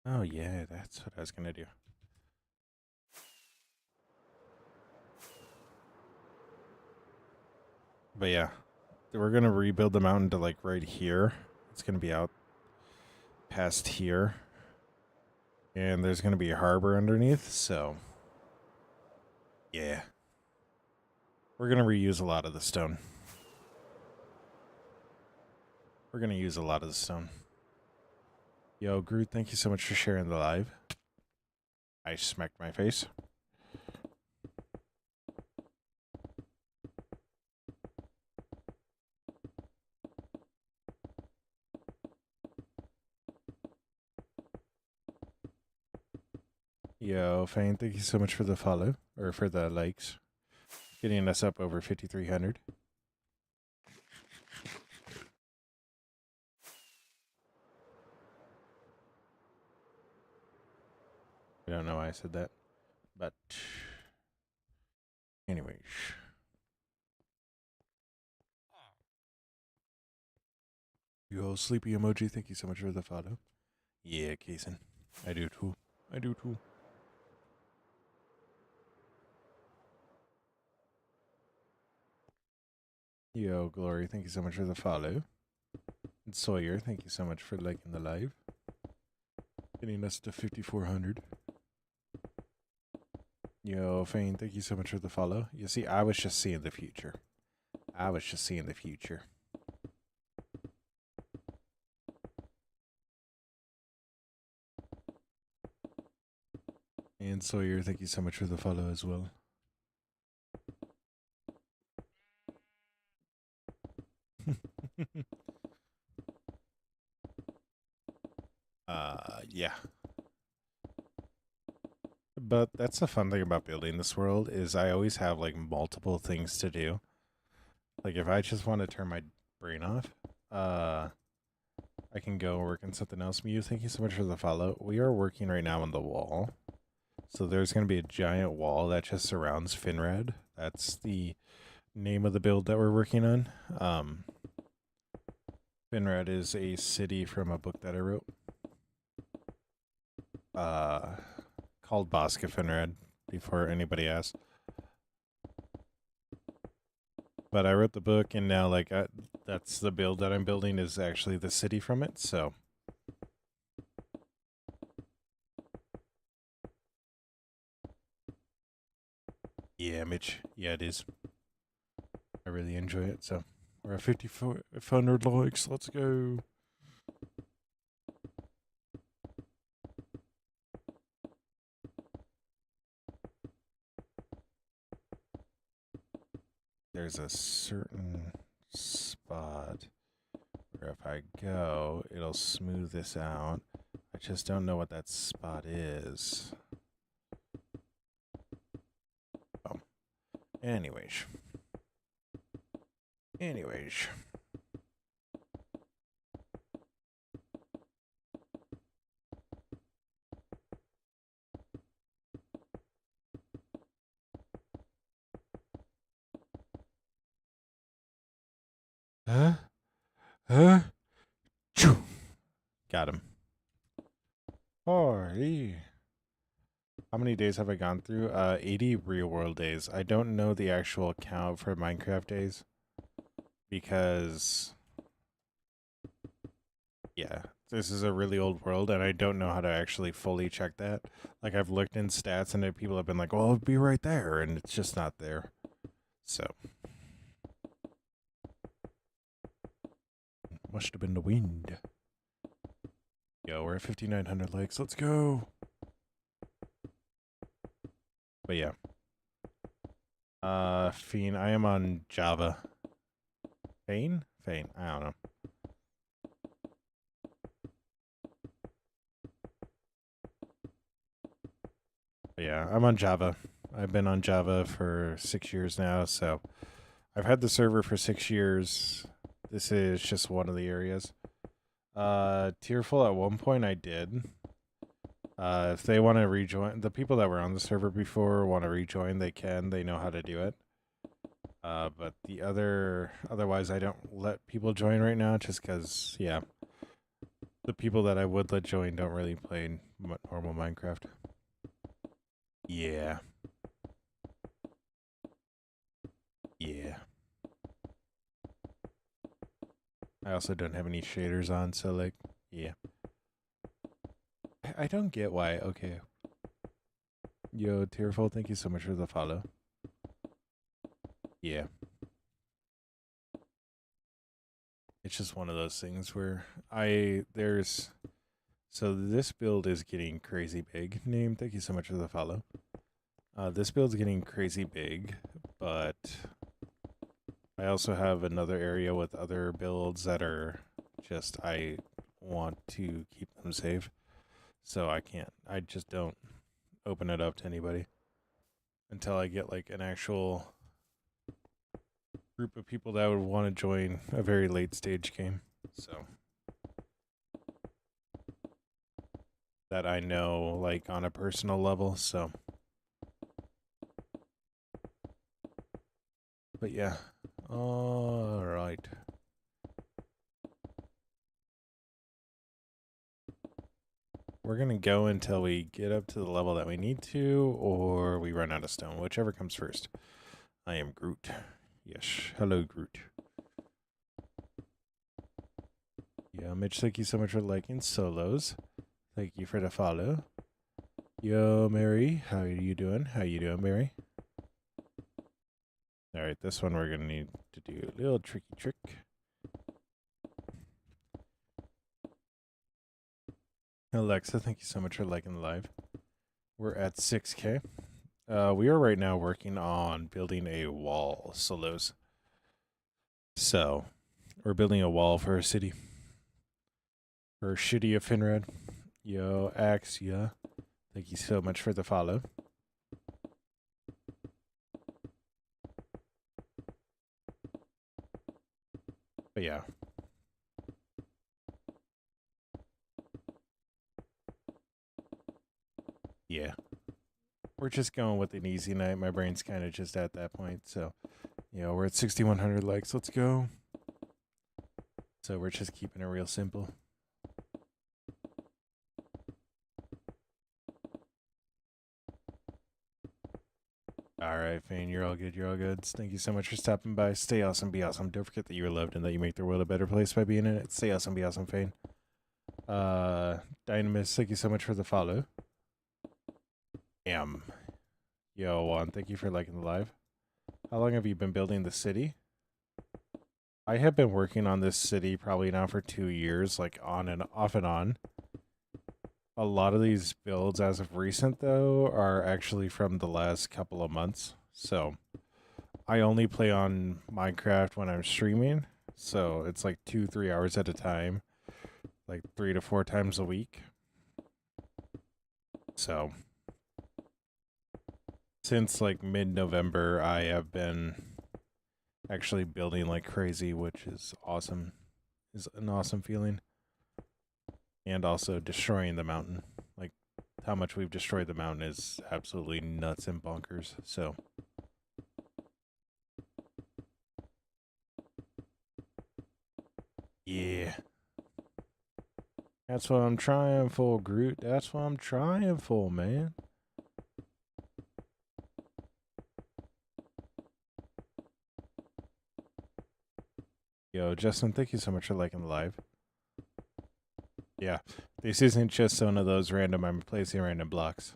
Speaker 1: Oh, yeah, that's what I was going to do. But yeah, we're going to rebuild the mountain to like right here. It's going to be out past here. And there's going to be a harbor underneath, so yeah. We're going to reuse a lot of the stone. We're going to use a lot of the stone. Yo, Groot, thank you so much for sharing the live. I smacked my face. Yo, Fane, thank you so much for the follow, or for the likes. Getting us up over 5,300. I don't know why I said that, but anyways. Yo, sleepy emoji, thank you so much for the follow. Yeah, Kason. I do too. I do too. Yo, Glory, thank you so much for the follow. And Sawyer, thank you so much for liking the live. Getting us to 5,400. Yo, Fane, thank you so much for the follow. You see, I was just seeing the future. I was just seeing the future. And Sawyer, thank you so much for the follow as well. Yeah. But that's the fun thing about building this world is I always have like multiple things to do. Like if I just want to turn my brain off, I can go work on something else. Mew, thank you so much for the follow. We are working right now on the wall. So there's going to be a giant wall that just surrounds Finrad. That's the name of the build that we're working on. Finrad is a city from a book that I wrote. Called Bosca Finrad, before anybody asks. But I wrote the book, and now like that's the build that I'm building is actually the city from it. So yeah, Mitch. Yeah, it is. I really enjoy it. So we're at 5,400 likes. Let's go. There's a certain spot where if I go, it'll smooth this out. I just don't know what that spot is. Oh. Anyways. Huh? Got him. Holy. How many days have I gone through? 80 real world days. I don't know the actual count for Minecraft days because yeah, this is a really old world and I don't know how to actually fully check that. Like I've looked in stats and people have been like, "Well, it'll be right there," and it's just not there. So must have been the wind. Yo, we're at 5,900 likes. Let's go. But yeah. Fiend, I am on Java. Fane? Fane, I don't know. But yeah, I'm on Java. I've been on Java for 6 years now, so I've had the server for 6 years. This is just one of the areas. Tearful at one point I did. If they want to rejoin, the people that were on the server before want to rejoin, they can. They know how to do it. But otherwise I don't let people join right now just because, yeah, the people that I would let join don't really play normal Minecraft. Yeah. Yeah. I also don't have any shaders on, so like, yeah. I don't get why. Okay. Yo, Tearful, thank you so much for the follow. Yeah. It's just one of those things where so this build is getting crazy big. Name, thank you so much for the follow. This build's getting crazy big, but I also have another area with other builds that are just, I want to keep them safe. So I just don't open it up to anybody until I get like an actual group of people that would want to join a very late stage game. So that I know like on a personal level. So, but yeah. All right. We're going to go until we get up to the level that we need to, or we run out of stone, whichever comes first. I am Groot. Yes. Hello, Groot. Yeah, Mitch, thank you so much for liking solos. Thank you for the follow. Yo, Mary, how are you doing? How you doing, Mary? All right, this one we're going to need to do a little tricky trick. Alexa, thank you so much for liking the live. We're at 6K. We are right now working on building a wall, solos. So, we're building a wall for our city. For Shitty of Finrad. Yo, Axe, yeah. Thank you so much for the follow. But yeah. Yeah. We're just going with an easy night. My brain's kind of just at that point. So, we're at 6,100 likes. Let's go. So we're just keeping it real simple. All right, Fane, you're all good. You're all good. Thank you so much for stopping by. Stay awesome, be awesome. Don't forget that you are loved and that you make the world a better place by being in it. Stay awesome, be awesome, Fane. Dynamis, thank you so much for the follow. Yo, Juan, thank you for liking the live. How long have you been building the city? I have been working on this city probably now for 2 years, like on and off and on. A lot of these builds as of recent, though, are actually from the last couple of months. So I only play on Minecraft when I'm streaming. So it's like 2-3 hours at a time, like 3 to 4 times a week. So since like mid-November, I have been actually building like crazy, which is awesome. Is an awesome feeling. And also destroying the mountain. Like how much we've destroyed the mountain is absolutely nuts and bonkers. So yeah. That's what I'm trying for, Groot. That's what I'm trying for, man. Yo, Justin, thank you so much for liking the live. Yeah, this isn't just one of those random, I'm placing random blocks.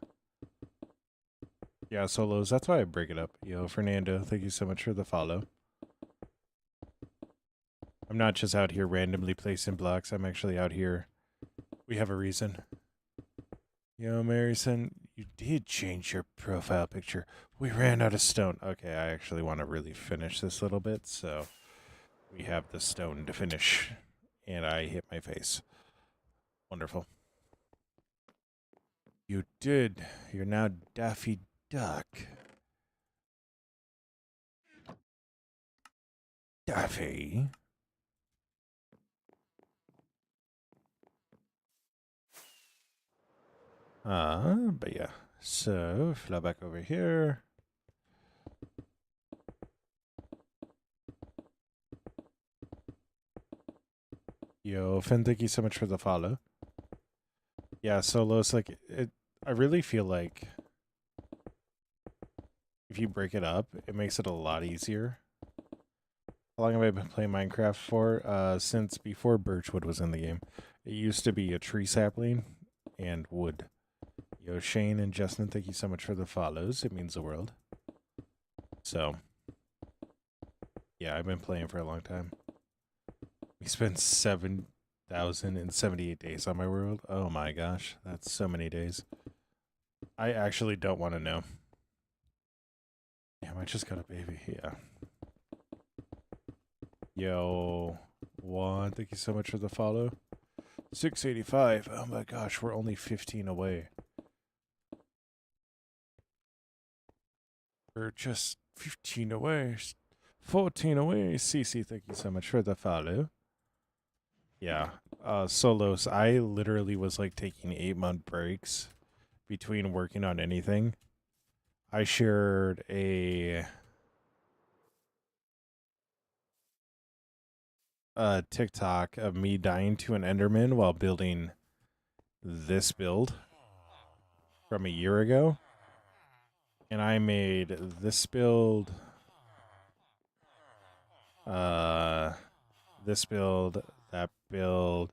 Speaker 1: Yeah, solos, that's why I break it up. Yo, Fernando, thank you so much for the follow. I'm not just out here randomly placing blocks, I'm actually out here. We have a reason. Yo, Marison, you did change your profile picture. We ran out of stone. Okay, I actually want to really finish this little bit, so we have the stone to finish. And I hit my face. Wonderful. You did. You're now Daffy Duck. Daffy. But yeah. So, fly back over here. Yo, Finn, thank you so much for the follow. Yeah, solos, like, I really feel like if you break it up, it makes it a lot easier. How long have I been playing Minecraft for? Since before Birchwood was in the game. It used to be a tree sapling, and wood. Yo, Shane and Justin, thank you so much for the follows. It means the world. So, yeah, I've been playing for a long time. We spent 7,078 days on my world. Oh my gosh, that's so many days. I actually don't want to know. Damn, I just got a baby. Yeah. Yo, Juan, thank you so much for the follow. 685. Oh my gosh, we're only 15 away. We're just 15 away. 14 away. CC, thank you so much for the follow. Yeah. Solos, I literally was like taking 8-month breaks between working on anything. I shared a TikTok of me dying to an Enderman while building this build from a year ago. And I made this build, this build, that build,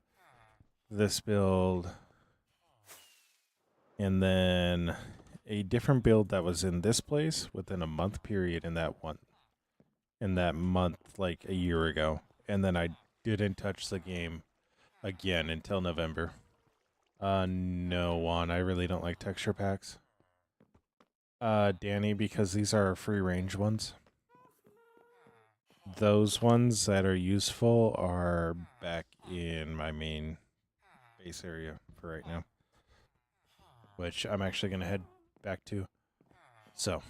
Speaker 1: this build, and then a different build that was in this place within a month period in that month like a year ago. And then I didn't touch the game again until November. No, Juan, I really don't like texture packs. Danny, because these are free range ones. Those ones that are useful are back in my main base area for right now, which I'm actually going to head back to. So,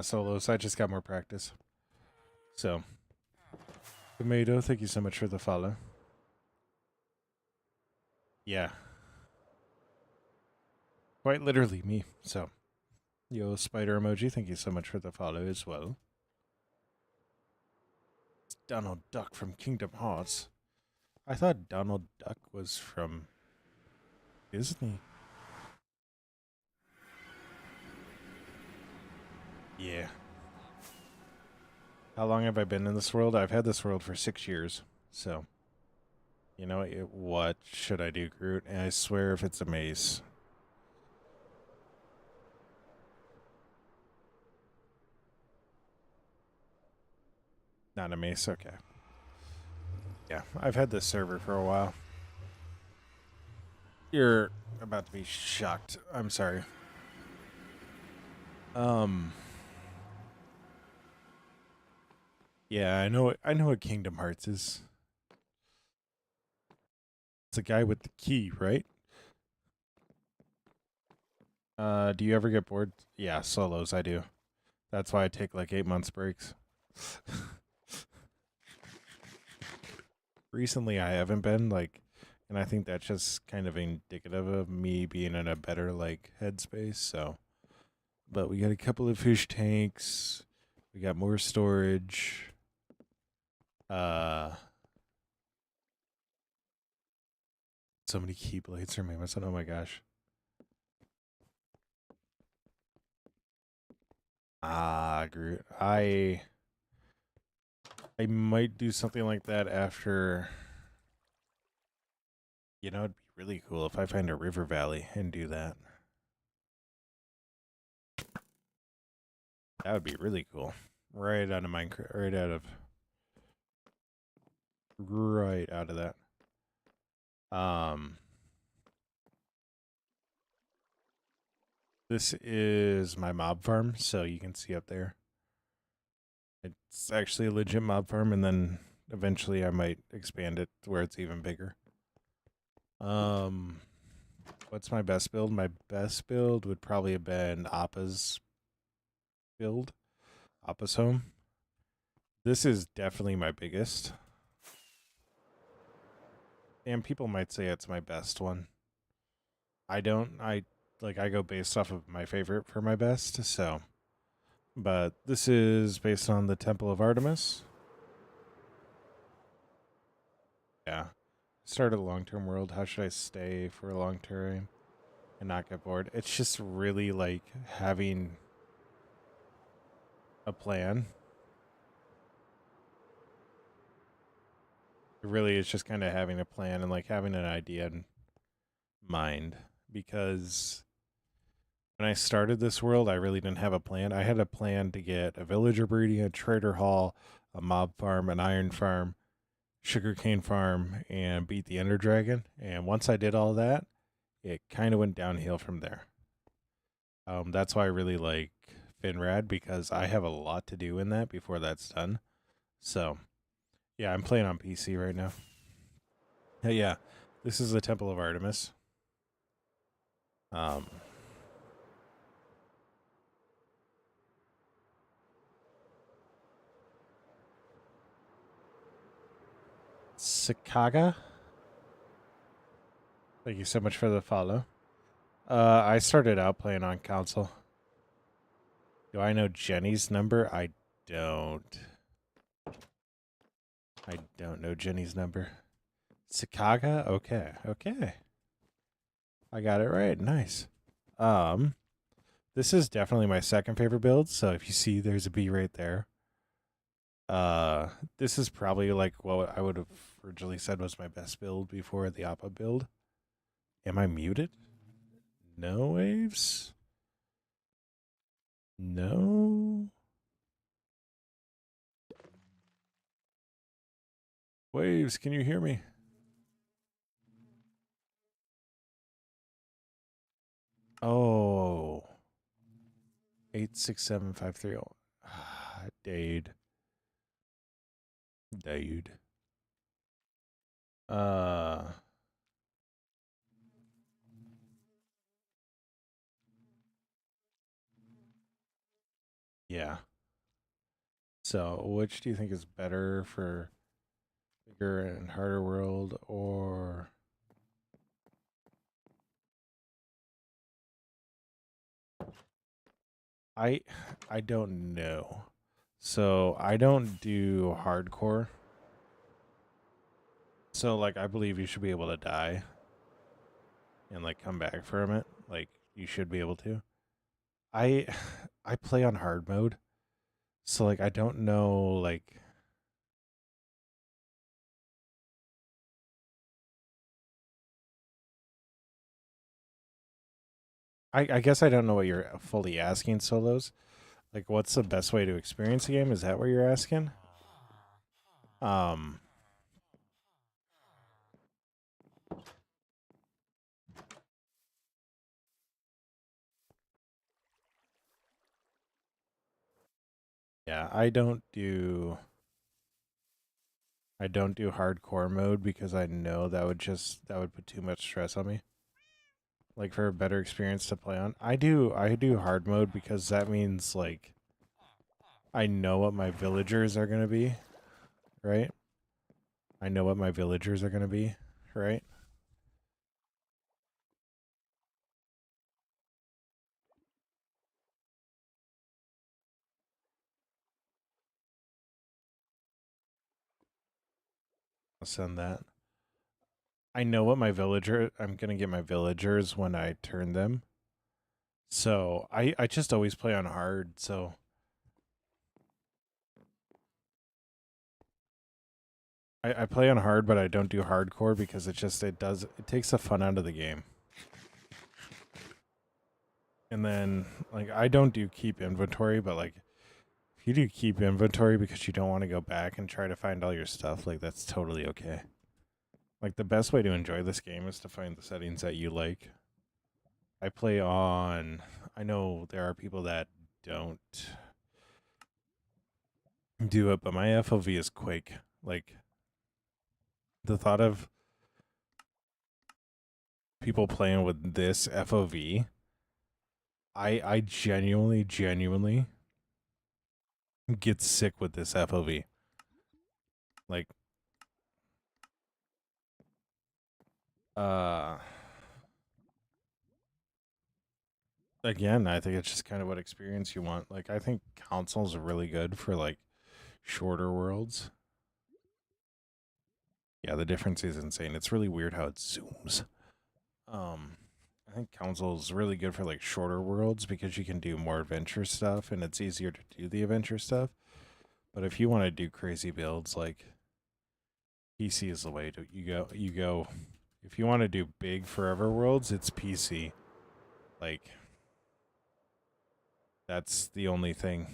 Speaker 1: solos, I just got more practice. So, Tomato, thank you so much for the follow. Yeah. Quite literally me. So, yo, spider emoji, thank you so much for the follow as well. It's Donald Duck from Kingdom Hearts. I thought Donald Duck was from Disney. Yeah. How long have I been in this world? I've had this world for 6 years. So, you know, what should I do, Groot? And I swear if it's a mace. Not a mace? Okay. Yeah, I've had this server for a while. You're about to be shocked. I'm sorry. Yeah, I know what Kingdom Hearts is. It's a guy with the key, right? Do you ever get bored? Yeah, solos, I do. That's why I take like 8 months breaks. Recently I haven't been like, and I think that's just kind of indicative of me being in a better like headspace. So, but we got a couple of fish tanks. We got more storage. So many keyblades for me. Oh my gosh. Groot. I might do something like that after. You know, it'd be really cool if I find a river valley and do that. That would be really cool. Right out of Minecraft. Right out of that. This is my mob farm, so you can see up there. It's actually a legit mob farm, and then eventually I might expand it to where it's even bigger. What's my best build? My best build would probably have been Appa's build. Appa's home. This is definitely my biggest. And people might say it's my best one. I don't. I go based off of my favorite for my best, so. But this is based on the Temple of Artemis. Yeah. Started a long-term world. How should I stay for a long term and not get bored? It's just really like having a plan. It really is just kind of having a plan and like having an idea in mind. Because when I started this world, I really didn't have a plan. I had a plan to get a villager breeding, a trader hall, a mob farm, an iron farm, sugarcane farm, and beat the Ender Dragon. And once I did all that, it kind of went downhill from there. That's why I really like Finrad because I have a lot to do in that before that's done. So yeah, I'm playing on PC right now. Hey, yeah, this is the Temple of Artemis. Um, Sikaga. Thank you so much for the follow. I started out playing on console. Do I know Jenny's number? I don't. I don't know Jenny's number. Sikaga? Okay. Okay. I got it right. Nice. Um, this is definitely my second favorite build, so if you see there's a B right there. This is probably like what I would have originally said was my best build before the Appa build. Am I muted? No waves? No. Waves, can you hear me? Oh. 867530. Dude. Dude. Uh yeah. So which do you think is better for bigger and harder world or I I don't know. So I don't do hardcore. So like I believe you should be able to die and like come back from it. Like you should be able to. I I play on hard mode. So like I don't know like I guess I don't know what you're fully asking solos. Like what's the best way to experience a game? Is that what you're asking? Um yeah, I don't do hardcore mode because I know that would put too much stress on me. Like for a better experience to play on. I do hard mode because that means like I know what my villagers are gonna be, right? I know what my villagers are gonna be, right? I'll send that. I know what my villager I'm gonna get my villagers when I turn them. So I just always play on hard, so I play on hard but I don't do hardcore because it takes the fun out of the game. And then like I don't do keep inventory, but like if you do keep inventory because you don't want to go back and try to find all your stuff, like that's totally okay. Like the best way to enjoy this game is to find the settings that you like. I play on I know there are people that don't do it, but my FOV is Quake. Like the thought of people playing with this FOV, I genuinely get sick with this FOV. Like uh again, I think it's just kind of what experience you want. Like I think consoles are really good for like shorter worlds. Yeah, the difference is insane. It's really weird how it zooms. Um I think console is really good for like shorter worlds because you can do more adventure stuff and it's easier to do the adventure stuff. But if you want to do crazy builds like PC is the way to you go. If you want to do big forever worlds, it's PC. Like that's the only thing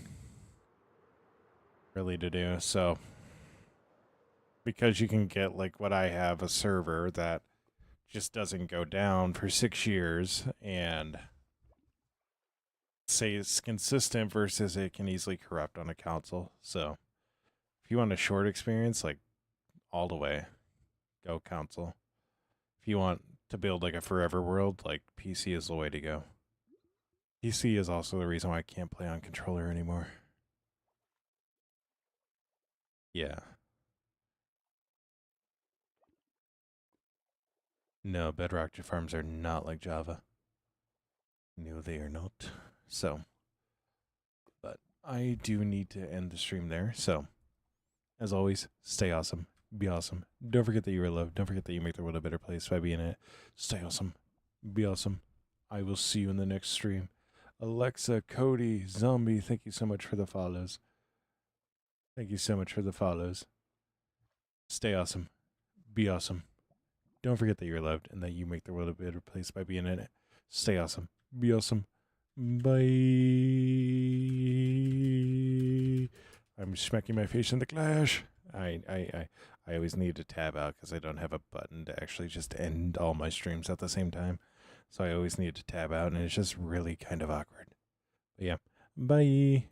Speaker 1: really to do. So because you can get like what I have, a server that just doesn't go down for 6 years and say it's consistent versus it can easily corrupt on a console. So if you want a short experience, like all the way, go console. If you want to build like a forever world, like PC is the way to go. PC is also the reason why I can't play on controller anymore. Yeah. No, Bedrock farms are not like Java. No, they are not. So, but I do need to end the stream there. So, as always, stay awesome. Be awesome. Don't forget that you are loved. Don't forget that you make the world a better place by being in it. Stay awesome. Be awesome. I will see you in the next stream. Alexa, Cody, Zombie, thank you so much for the follows. Thank you so much for the follows. Stay awesome. Be awesome. Don't forget that you're loved and that you make the world a better place by being in it. Stay awesome. Be awesome. Bye. I'm smacking my face in the clash. I always need to tab out because I don't have a button to actually just end all my streams at the same time. So I always need to tab out, and it's just really kind of awkward. But yeah, bye.